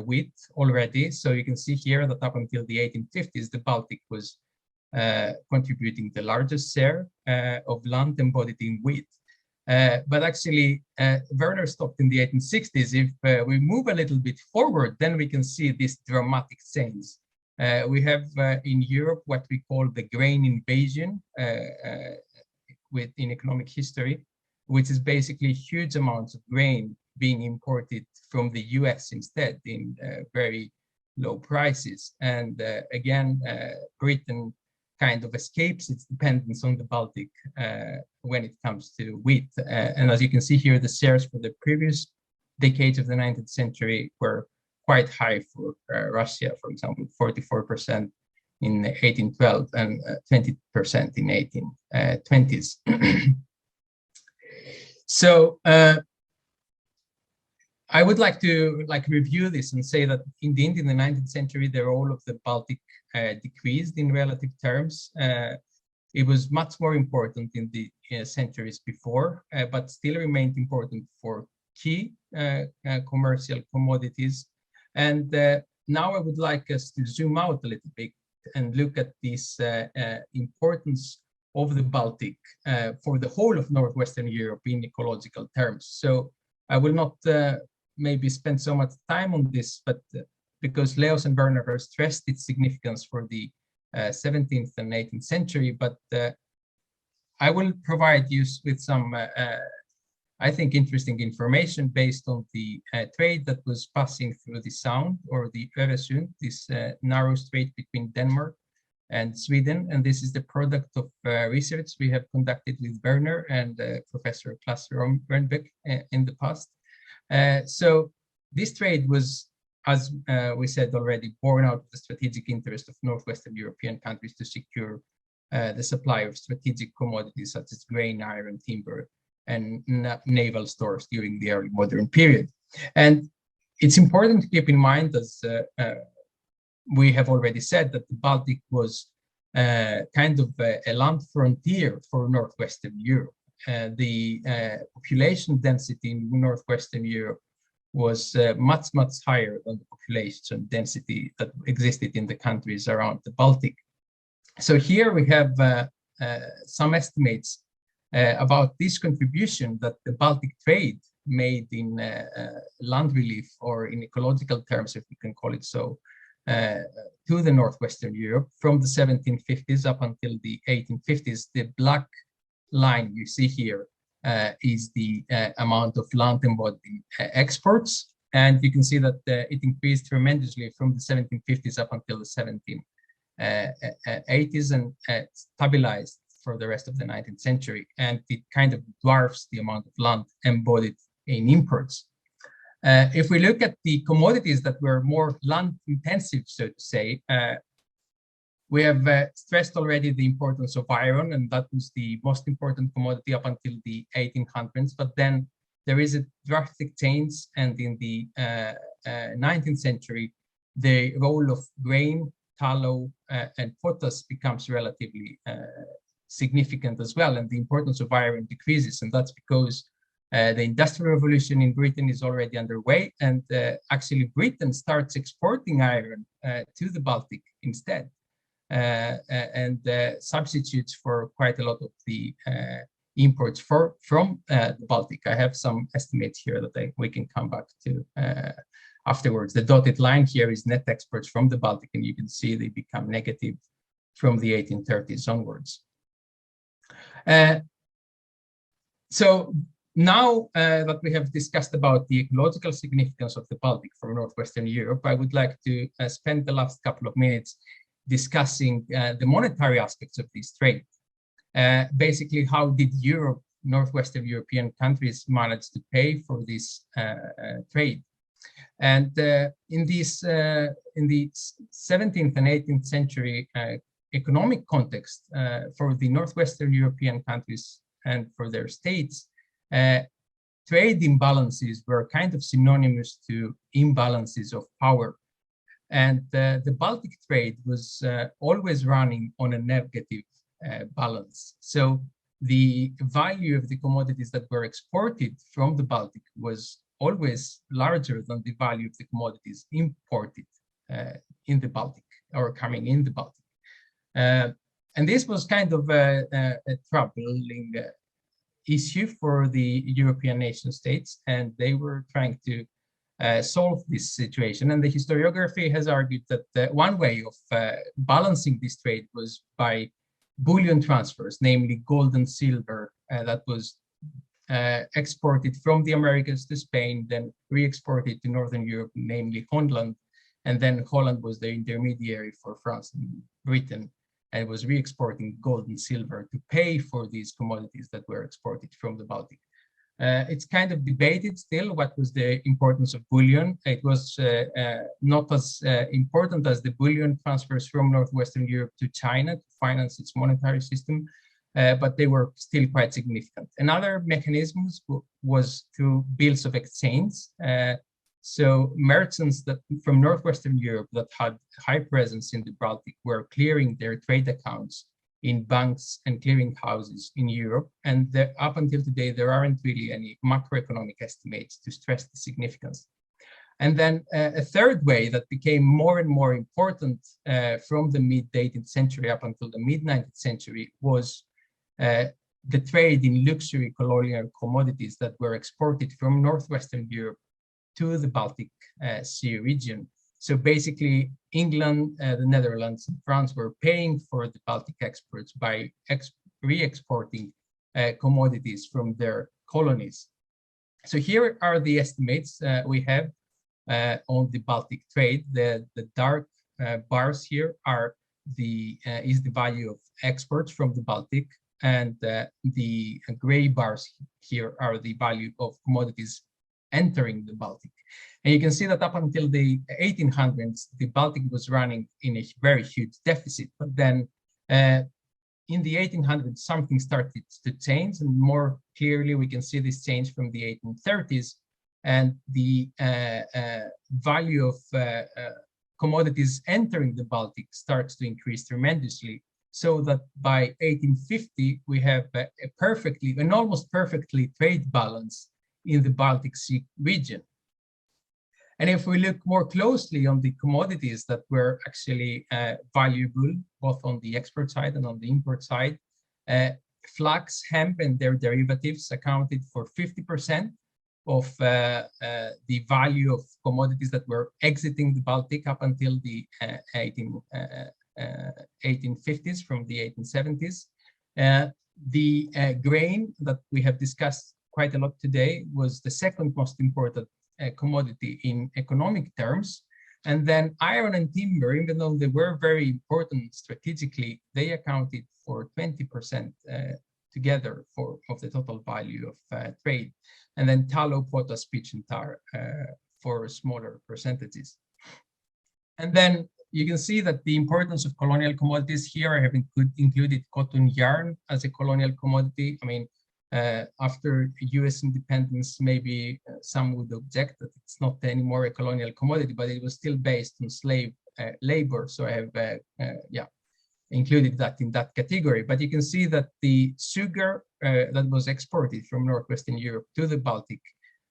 wheat already. So you can see here that up until the 1850s, the Baltic was contributing the largest share of land embodied in wheat. But actually, Werner stopped in the 1860s. If we move a little bit forward, then we can see this dramatic change. We have in Europe what we call the grain invasion in economic history, which is basically huge amounts of grain being imported from the US instead in very low prices. And again, Britain kind of escapes its dependence on the Baltic when it comes to wheat. And as you can see here, the shares for the previous decades of the 19th century were quite high for Russia, for example, 44% in 1812 and 20% in 1820s. So I would like to review this and say that indeed in the 19th century, the role of the Baltic decreased in relative terms. It was much more important in the centuries before, but still remained important for key commercial commodities. And now I would like us to zoom out a little bit and look at this importance of the Baltic for the whole of Northwestern Europe in ecological terms. So I will not maybe spend so much time on this, but because Leos and Werner have stressed its significance for the 17th and 18th century, but I will provide you with some, I think, interesting information based on the trade that was passing through the Sound or the Eurasian, this narrow strait between Denmark and Sweden. And this is the product of research we have conducted with Werner and Professor Klaas Rönnbeck in the past. So this trade was, as we said already, born out of the strategic interest of Northwestern European countries to secure the supply of strategic commodities such as grain, iron, timber, and naval stores during the early modern period. And it's important to keep in mind, as we have already said, that the Baltic was kind of a land frontier for Northwestern Europe. The population density in Northwestern Europe was much, much higher than the population density that existed in the countries around the Baltic. So here we have some estimates about this contribution that the Baltic trade made in land relief, or in ecological terms, if we can call it so, to the northwestern Europe from the 1750s up until the 1850s. The black line you see here is the amount of land embodied in exports. And you can see that it increased tremendously from the 1750s up until the 1780s and stabilized for the rest of the 19th century. And it kind of dwarfs the amount of land embodied in imports. If we look at the commodities that were more land intensive, so to say, we have stressed already the importance of iron, and that was the most important commodity up until the 1800s. But then there is a drastic change, and in the 19th century, the role of grain, tallow, and potash becomes relatively significant as well, and the importance of iron decreases, and that's because the Industrial Revolution in Britain is already underway, and actually Britain starts exporting iron to the Baltic instead, and substitutes for quite a lot of the imports from the Baltic. I have some estimates here that we can come back to afterwards. The dotted line here is net exports from the Baltic, and you can see they become negative from the 1830s onwards. So now that we have discussed about the ecological significance of the Baltic for northwestern Europe, I would like to spend the last couple of minutes discussing the monetary aspects of this trade. Basically, how did Europe, northwestern European countries, manage to pay for this trade? And in the 17th and 18th century economic context for the northwestern European countries and for their states, trade imbalances were kind of synonymous to imbalances of power. And the Baltic trade was always running on a negative balance. So the value of the commodities that were exported from the Baltic was always larger than the value of the commodities imported in the Baltic, or coming in the Baltic. And this was kind of a troubling issue for the European nation states, and they were trying to solve this situation. And the historiography has argued that one way of balancing this trade was by bullion transfers, namely gold and silver, that was exported from the Americas to Spain, then re-exported to Northern Europe, namely Holland, and then Holland was the intermediary for France and Britain, and was re-exporting gold and silver to pay for these commodities that were exported from the Baltic. It's kind of debated still what was the importance of bullion. It was not as important as the bullion transfers from Northwestern Europe to China to finance its monetary system, but they were still quite significant. Another mechanism was through bills of exchange. So merchants that from Northwestern Europe that had high presence in the Baltic were clearing their trade accounts in banks and clearing houses in Europe. And up until today, there aren't really any macroeconomic estimates to stress the significance. And then a third way that became more and more important from the mid-18th century up until the mid-19th century was the trade in luxury colonial commodities that were exported from Northwestern Europe to the Baltic Sea region. So basically, England, the Netherlands, and France were paying for the Baltic exports by re-exporting commodities from their colonies. So here are the estimates we have on the Baltic trade. The dark bars here are is the value of exports from the Baltic, and the gray bars here are the value of commodities entering the Baltic. And you can see that up until the 1800s, the Baltic was running in a very huge deficit. But then in the 1800s, something started to change. And more clearly, we can see this change from the 1830s. And the value of commodities entering the Baltic starts to increase tremendously. So that by 1850, we have an almost perfectly trade balance in the Baltic Sea region. And if we look more closely on the commodities that were actually valuable, both on the export side and on the import side, flax, hemp, and their derivatives accounted for 50% of the value of commodities that were exiting the Baltic up until the 1850s, from the 1870s. The grain that we have discussed quite a lot today was the second most important commodity in economic terms. And then iron and timber, even though they were very important strategically, they accounted for 20% together of the total value of trade. And then tallow, potash, pitch, and tar for smaller percentages. And then you can see that the importance of colonial commodities here, I have included cotton yarn as a colonial commodity. I mean, after US independence, maybe some would object that it's not anymore a colonial commodity, but it was still based on slave labor. So I have included that in that category. But you can see that the sugar that was exported from Northwestern Europe to the Baltic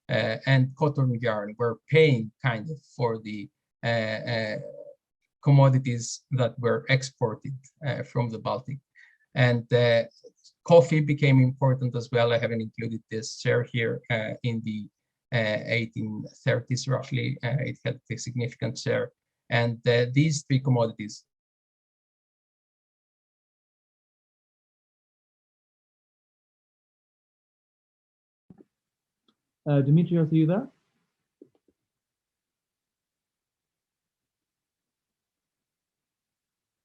and cotton yarn were paying kind of for the commodities that were exported from the Baltic. And coffee became important as well. I haven't included this share here in the 1830s, roughly. It had a significant share. And these three commodities. Dimitrios, are you there?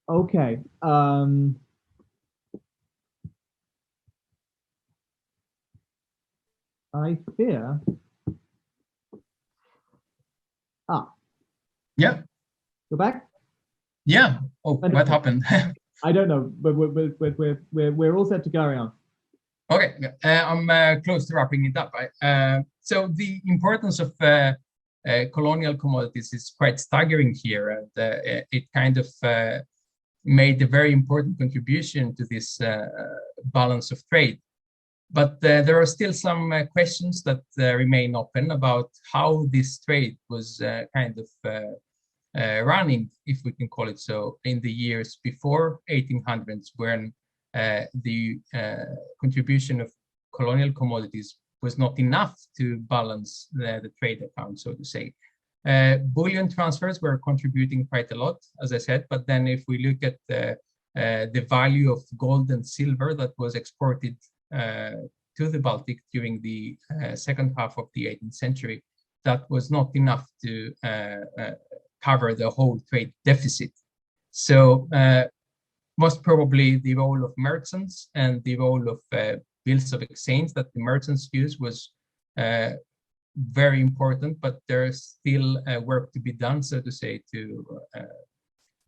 Okay. I fear. Yeah. Go back. Yeah. Oh, what happened? I don't know, but we're all set to carry on. Okay, I'm close to wrapping it up. So the importance of colonial commodities is quite staggering here, and it kind of made a very important contribution to this balance of trade. But there are still some questions that remain open about how this trade was kind of running, if we can call it so, in the years before 1800s, when the contribution of colonial commodities was not enough to balance the trade account, so to say. Bullion transfers were contributing quite a lot, as I said, but then if we look at the value of gold and silver that was exported to the Baltic during the second half of the 18th century, that was not enough to cover the whole trade deficit. So most probably the role of merchants and the role of bills of exchange that the merchants use was very important, but there's still work to be done, so to say, to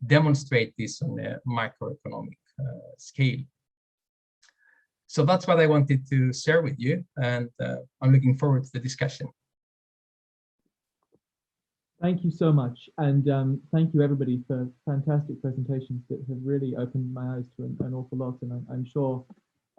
demonstrate this on a microeconomic scale. So that's what I wanted to share with you, and I'm looking forward to the discussion. Thank you so much, and thank you everybody for fantastic presentations that have really opened my eyes to an awful lot, and I'm sure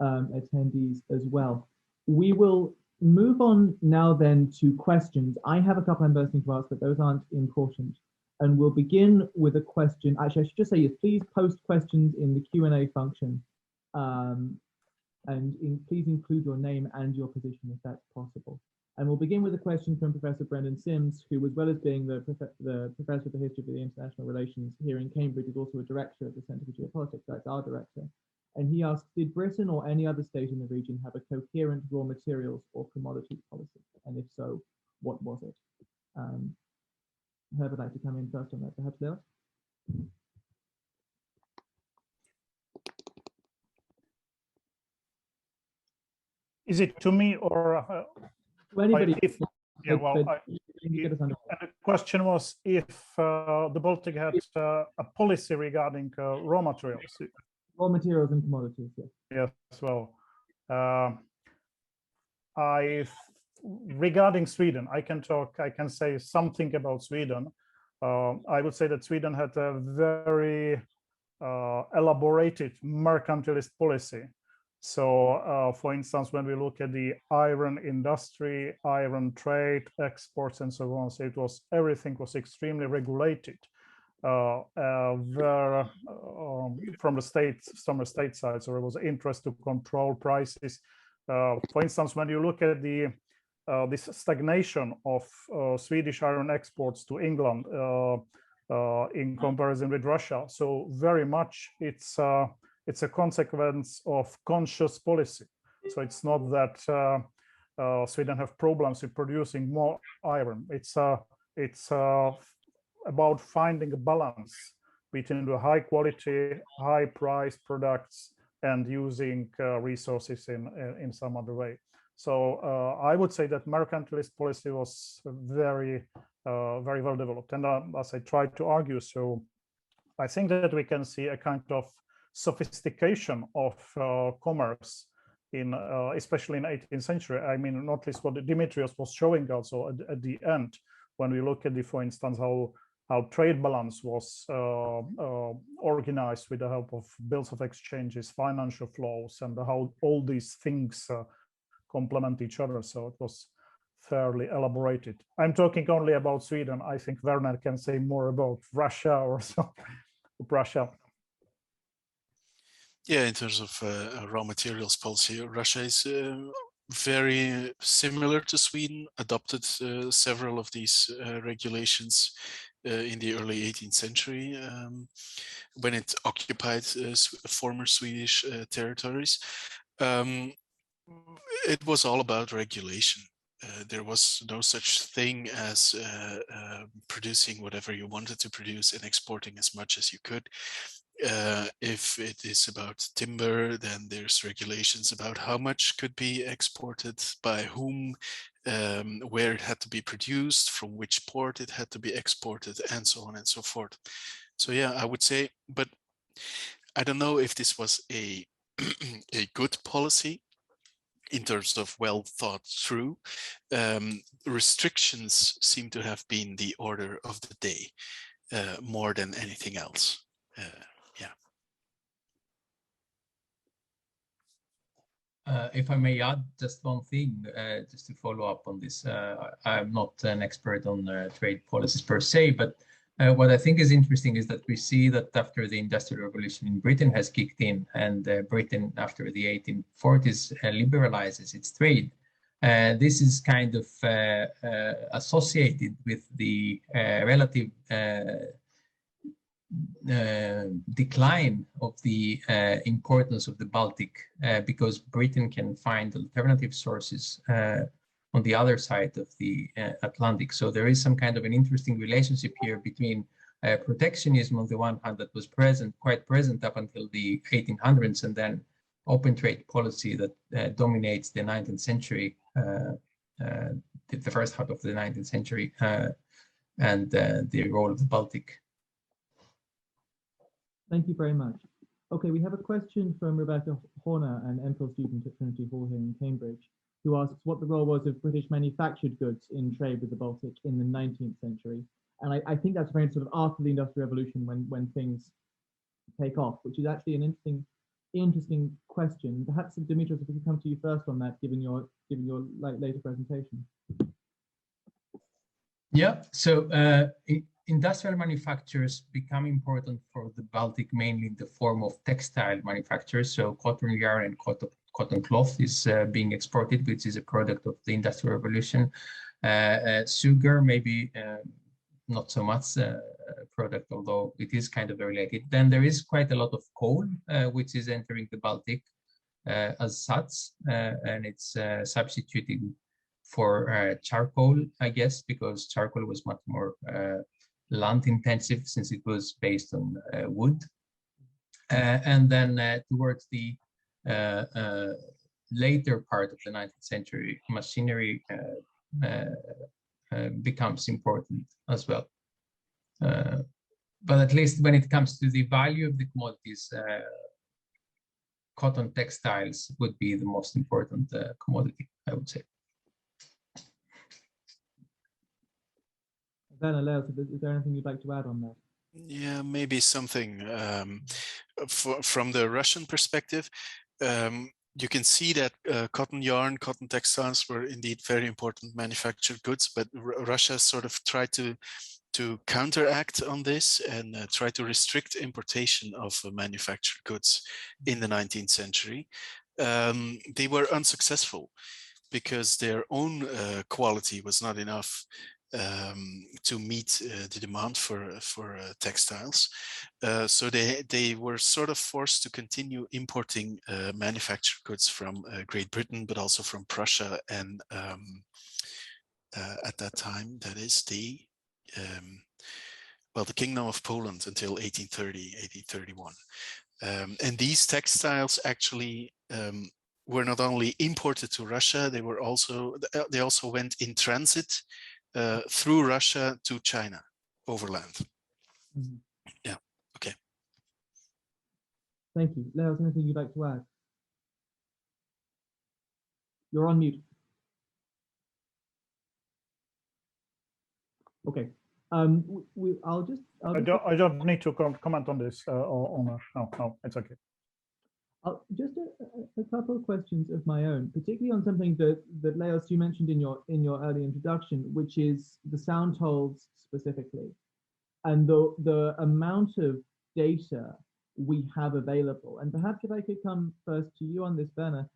attendees as well. We will move on now then to questions. I have a couple I'm bursting to ask, but those aren't important. And we'll begin with a question. Actually, I should just say, yes, please post questions in the Q&A function. Please include your name and your position if that's possible. And we'll begin with a question from Professor Brendan Sims, who, as well as being the Professor for History of the International Relations here in Cambridge, is also a director at the Centre for Geopolitics. That's our director. And he asks, did Britain or any other state in the region have a coherent raw materials or commodity policy? And if so, what was it? Herb would like to come in first on that, perhaps, Leo? Is it to me or to anybody? Yeah, well, the question was if the Baltic had a policy regarding raw materials. Raw materials and commodities, yes. Yes, well, regarding Sweden, I can say something about Sweden. I would say that Sweden had a very elaborated mercantilist policy. So, for instance, when we look at the iron industry, iron trade, exports, and so on, so everything was extremely regulated. From the state side, so there was interest to control prices. For instance, when you look at the this stagnation of Swedish iron exports to England in comparison with Russia. So very much it's a consequence of conscious policy. So it's not that Sweden have problems with producing more iron. It's about finding a balance between the high quality, high price products and using resources in some other way. So I would say that mercantilist policy was very well developed. And as I tried to argue, so I think that we can see a kind of sophistication of commerce in especially in 18th century. I mean, not least what Dimitrios was showing also at the end, when we look at the, for instance, how trade balance was organized with the help of bills of exchanges, financial flows, and how all these things complement each other. So it was fairly elaborated. I'm talking only about Sweden. I think Werner can say more about Russia or so. Russia. Yeah, in terms of raw materials policy, Russia is very similar to Sweden, adopted several of these regulations in the early 18th century when it occupied former Swedish territories. It was all about regulation. There was no such thing as producing whatever you wanted to produce and exporting as much as you could. If it is about timber, then there's regulations about how much could be exported, by whom, where it had to be produced, from which port it had to be exported, and so on and so forth. So yeah, I would say, but I don't know if this was a good policy in terms of well thought through. Restrictions seem to have been the order of the day more than anything else. If I may add just one thing, just to follow up on this, I'm not an expert on trade policies per se, but what I think is interesting is that we see that after the Industrial Revolution in Britain has kicked in, and Britain after the 1840s liberalizes its trade, this is kind of associated with the relative decline of the importance of the Baltic, because Britain can find alternative sources on the other side of the Atlantic. So there is some kind of an interesting relationship here between protectionism on the one hand that was quite present up until the 1800s, and then open trade policy that dominates the 19th century, the first half of the 19th century, and the role of the Baltic. Thank you very much. Okay, we have a question from Rebecca Horner, an MPhil student at Trinity Hall here in Cambridge, who asks what the role was of British manufactured goods in trade with the Baltic in the 19th century. And I think that's very sort of after the Industrial Revolution when things take off, which is actually an interesting question. Perhaps, Dimitrios, if we could come to you first on that, given your later presentation. Yeah, so industrial manufactures become important for the Baltic mainly in the form of textile manufactures. So cotton yarn and cotton cloth is being exported, which is a product of the Industrial Revolution. Sugar, maybe not so much a product, although it is kind of related. Then there is quite a lot of coal, which is entering the Baltic as such, and it's substituting for charcoal, I guess, because charcoal was much more land intensive since it was based on wood. And then towards the later part of the 19th century, machinery becomes important as well. But at least when it comes to the value of the commodities, cotton textiles would be the most important commodity, I would say. Werner, Leos, is there anything you'd like to add on that? Yeah, maybe something from the Russian perspective. You can see that cotton yarn, cotton textiles were indeed very important manufactured goods, but Russia sort of tried to counteract on this and try to restrict importation of manufactured goods in the 19th century. They were unsuccessful. because their own quality was not enough to meet the demand for textiles. So they were sort of forced to continue importing manufactured goods from Great Britain, but also from Prussia, and at that time, that is the Kingdom of Poland until 1830, 1831. And these textiles actually were not only imported to Russia, they also went in transit through Russia to China overland. Mm-hmm. Yeah. Okay. Thank you. Leos, anything you'd like to add? You're on mute. Okay. I don't need to comment on this. No, it's okay. Just a couple of questions of my own, particularly on something that Leos, you mentioned in your early introduction, which is the sound holes specifically, and the amount of data we have available. And perhaps if I could come first to you on this, Werner,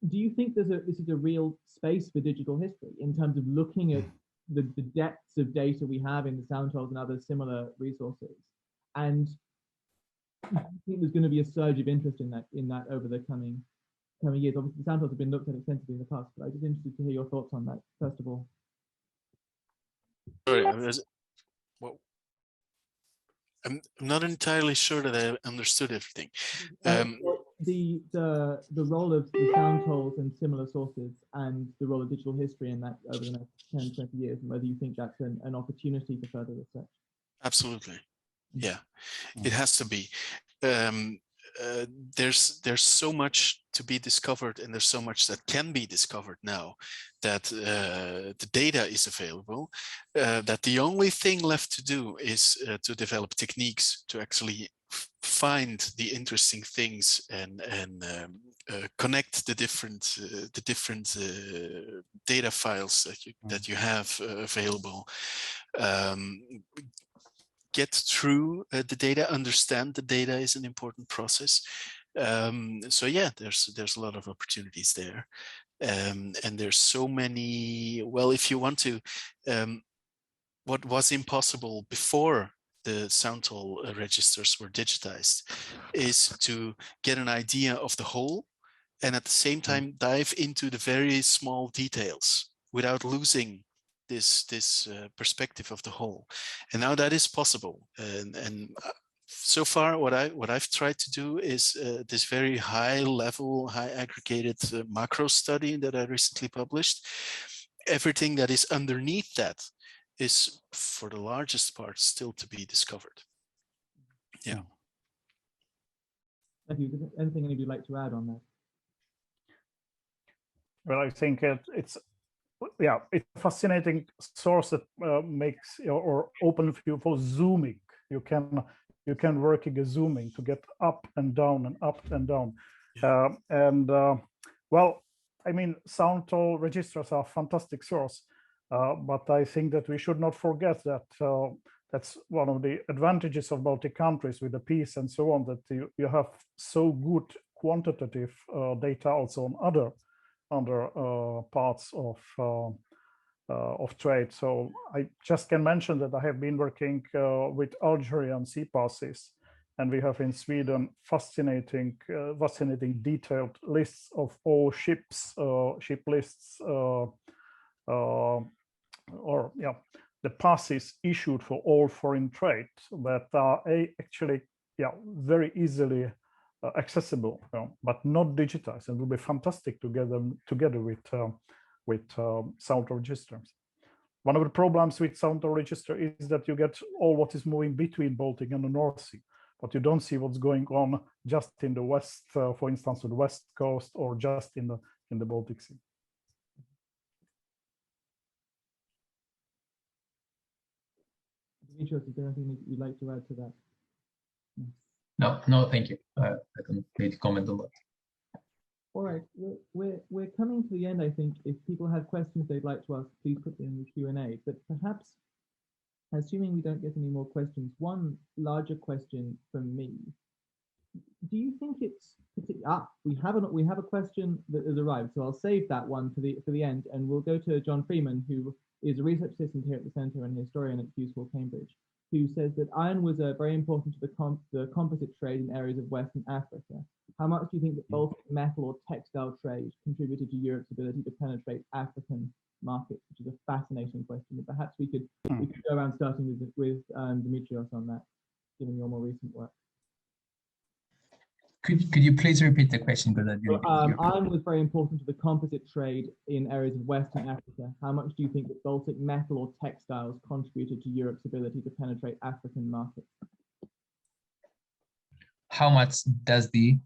do you think this is a real space for digital history in terms of looking at the depths of data we have in the sound holes and other similar resources? And I think there's going to be a surge of interest in that over the coming years. Obviously, the sound holes have been looked at extensively in the past, but I'm just interested to hear your thoughts on that, first of all. Sorry, I'm not entirely sure that I understood everything. The role of the sound holes and similar sources, and the role of digital history in that over the next 10, 20 years, and whether you think that's an opportunity for further research. Absolutely. Yeah, it has to be. There's so much to be discovered, and there's so much that can be discovered now that the data is available, that the only thing left to do is to develop techniques to actually find the interesting things and connect the different data files that you have available. Get through the data, understand the data is an important process. So yeah, there's a lot of opportunities there, and there's so many. Well, if you want to, what was impossible before the sound hole registers were digitized is to get an idea of the whole, and at the same time dive into the very small details without losing this perspective of the whole. And now that is possible, and so far what I've tried to do is this very high level, high aggregated macro study that I recently published. Everything that is underneath that is, for the largest part, still to be discovered. Yeah. Thank you. Anything any of you'd like to add on that? Well, I think it's a fascinating source that makes or open view for zooming. You can work in zooming to get up and down and up and down. Yeah. Well, I mean, sound hole registers are a fantastic source, but I think that we should not forget that that's one of the advantages of Baltic countries with the peace and so on, that you have so good quantitative data also on other parts of trade. So I just can mention that I have been working with Algerian sea passes, and we have in Sweden fascinating detailed lists of all ships, ship lists, the passes issued for all foreign trade that are actually very easily accessible, but not digitized, and will be fantastic to get them together with sound registers. One of the problems with sound register is that you get all what is moving between Baltic and the North Sea, but you don't see what's going on just in the west, for instance, on the west coast, or just in the Baltic Sea. Dimitrios, is there anything you'd like to add to that? No, thank you. I don't need to comment on that. All right, we're coming to the end. I think if people have questions they'd like to ask, please put them in the Q&A. But perhaps, assuming we don't get any more questions, one larger question from me do you think we have a question that has arrived, so I'll save that one for the end, and we'll go to John Freeman, who is a research assistant here at the centre and a historian at Q School Cambridge, who says that iron was very important to the composite trade in areas of Western Africa. How much do you think that Baltic metal or textile trade contributed to Europe's ability to penetrate African markets, which is a fascinating question. But perhaps we could go around starting with Dimitrios on that, given your more recent work. Could you please repeat the question? Iron was very important to the composite trade in areas of Western Africa. How much do you think that Baltic metal or textiles contributed to Europe's ability to penetrate African markets? How much does the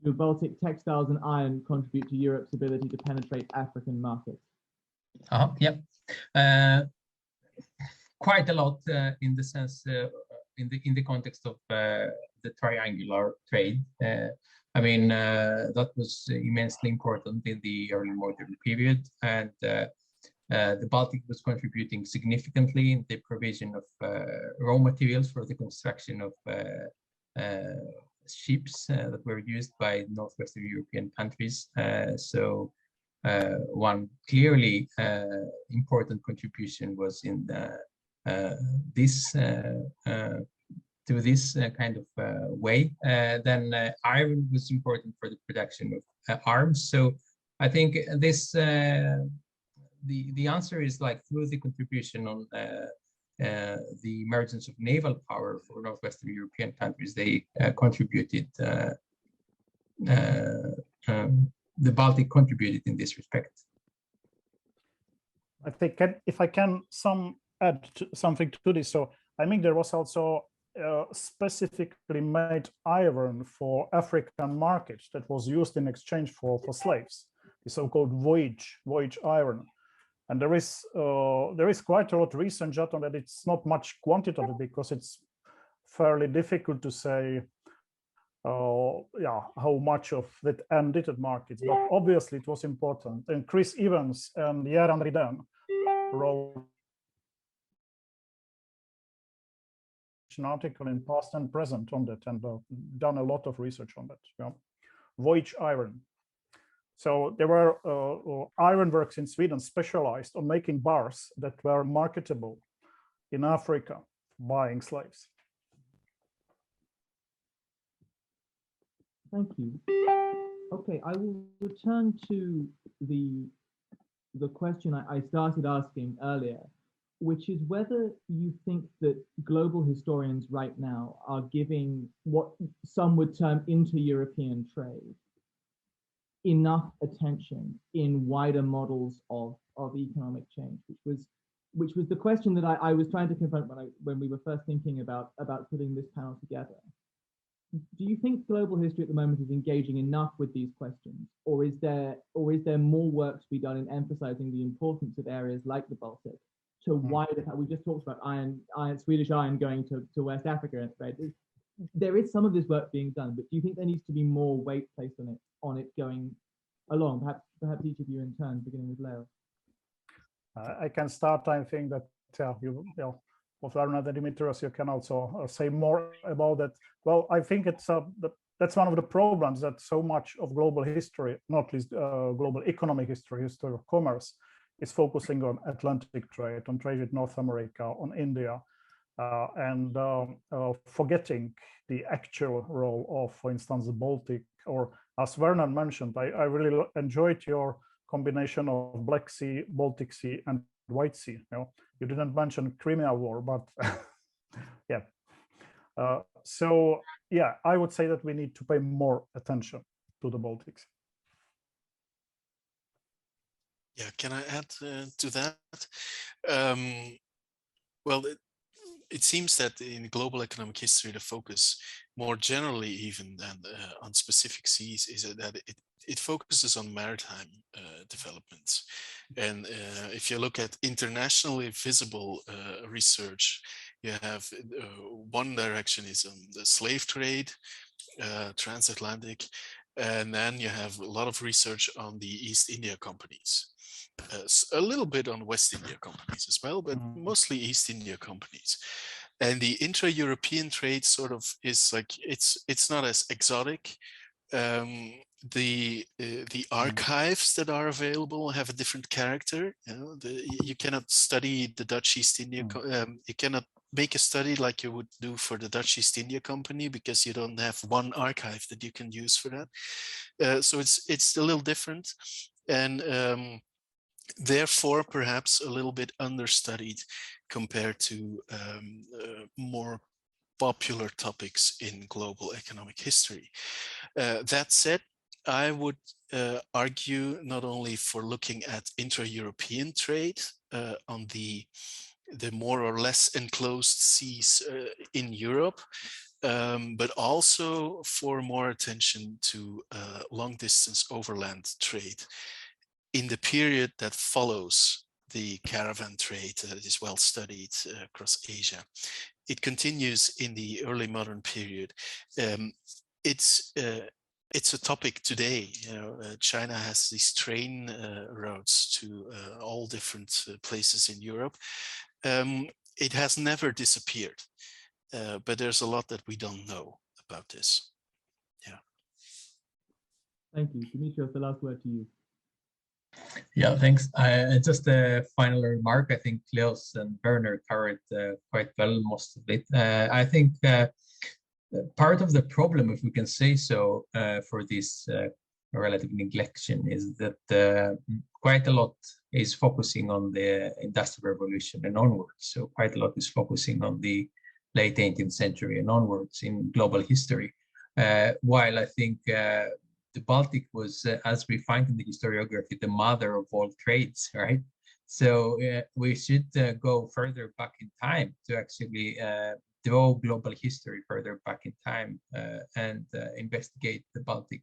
Baltic textiles and iron contribute to Europe's ability to penetrate African markets? Quite a lot in the sense in the context of the triangular trade. I mean, that was immensely important in the early modern period, and the Baltic was contributing significantly in the provision of raw materials for the construction of ships that were used by Northwestern European countries. So one clearly important contribution was in this kind of way. Then iron was important for the production of arms. So I think this the answer is like through the contribution on the emergence of naval power for Northwestern European countries, they contributed. The Baltic contributed in this respect. I think if I can add something to this, so I think there was also specifically made iron for African markets that was used in exchange for slaves, the so-called voyage iron. And there is quite a lot of research on that. It's not much quantitative because it's fairly difficult to say how much of that ended at markets, but obviously it was important. And Chris Evans and Yaran Riden wrote an article in Past and Present on that, and done a lot of research on that. Yeah. Voyage iron. So there were ironworks in Sweden specialized on making bars that were marketable in Africa, buying slaves. Thank you. Okay, I will return to the question I started asking earlier, which is whether you think that global historians right now are giving what some would term inter-European trade enough attention in wider models of economic change, which was the question that I was trying to confront when we were first thinking about putting this panel together. Do you think global history at the moment is engaging enough with these questions, or is there more work to be done in emphasizing the importance of areas like the Baltic to wider? We just talked about iron, Swedish iron going to West Africa, right? There is some of this work being done, but do you think there needs to be more weight placed on it going along? Perhaps each of you in turn, beginning with Leo. I can start. I think that of Werner and Dimitrios, you can also say more about that. Well, I think it's that's one of the problems that so much of global history, not least global economic history of commerce, is focusing on Atlantic trade, on trade with North America, on India, and forgetting the actual role of, for instance, the Baltic, or as Werner mentioned, I really enjoyed your combination of Black Sea, Baltic Sea, and White Sea. You didn't mention Crimea War, but yeah. So yeah, I would say that we need to pay more attention to the Baltics. Yeah, can I add to that? Well, it seems that in global economic history, the focus more generally even than on specific seas is that it focuses on maritime developments. And if you look at internationally visible research, you have one direction is on the slave trade, transatlantic, and then you have a lot of research on the East India companies. A little bit on West India companies as well, but mostly East India companies. And the intra-European trade sort of is like, it's not as exotic. The archives that are available have a different character. You know, you cannot study the Dutch East India. You cannot make a study like you would do for the Dutch East India Company, because you don't have one archive that you can use for that. So it's a little different, and therefore perhaps a little bit understudied compared to more popular topics in global economic history. That said, I would argue not only for looking at intra-European trade on the more or less enclosed seas in Europe, but also for more attention to long-distance overland trade in the period that follows the caravan trade that is well studied across Asia. It continues in the early modern period. It's a topic today. You know, China has these train routes to all different places in Europe. It has never disappeared, but there's a lot that we don't know about this. Yeah. Thank you. Dimitrios, the last word to you. Yeah, thanks. Just a final remark. I think Klaus and Werner covered quite well most of it. I think part of the problem, if we can say so, for this relative neglection is that quite a lot is focusing on the Industrial Revolution and onwards. So quite a lot is focusing on the late 18th century and onwards in global history. While I think the Baltic was, as we find in the historiography, the mother of all trades, right? So we should go further back in time to actually draw global history further back in time and investigate the Baltic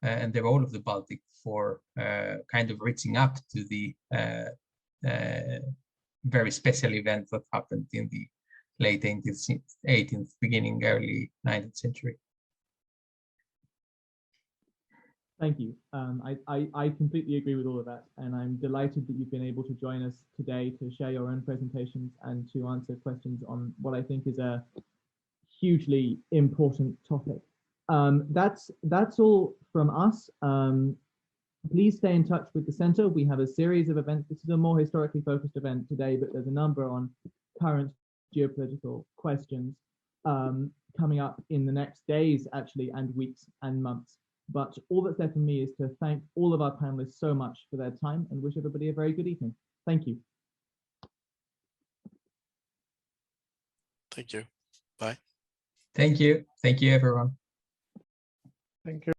and the role of the Baltic for kind of reaching up to the very special event that happened in the late 18th, beginning early 19th century. Thank you. I completely agree with all of that, and I'm delighted that you've been able to join us today to share your own presentations and to answer questions on what I think is a hugely important topic. That's all from us. Please stay in touch with the center. We have a series of events. This is a more historically focused event today, but there's a number on current geopolitical questions coming up in the next days, actually, and weeks and months. But all that's left for me is to thank all of our panelists so much for their time and wish everybody a very good evening. Thank you. Thank you. Bye. Thank you. Thank you, everyone. Thank you.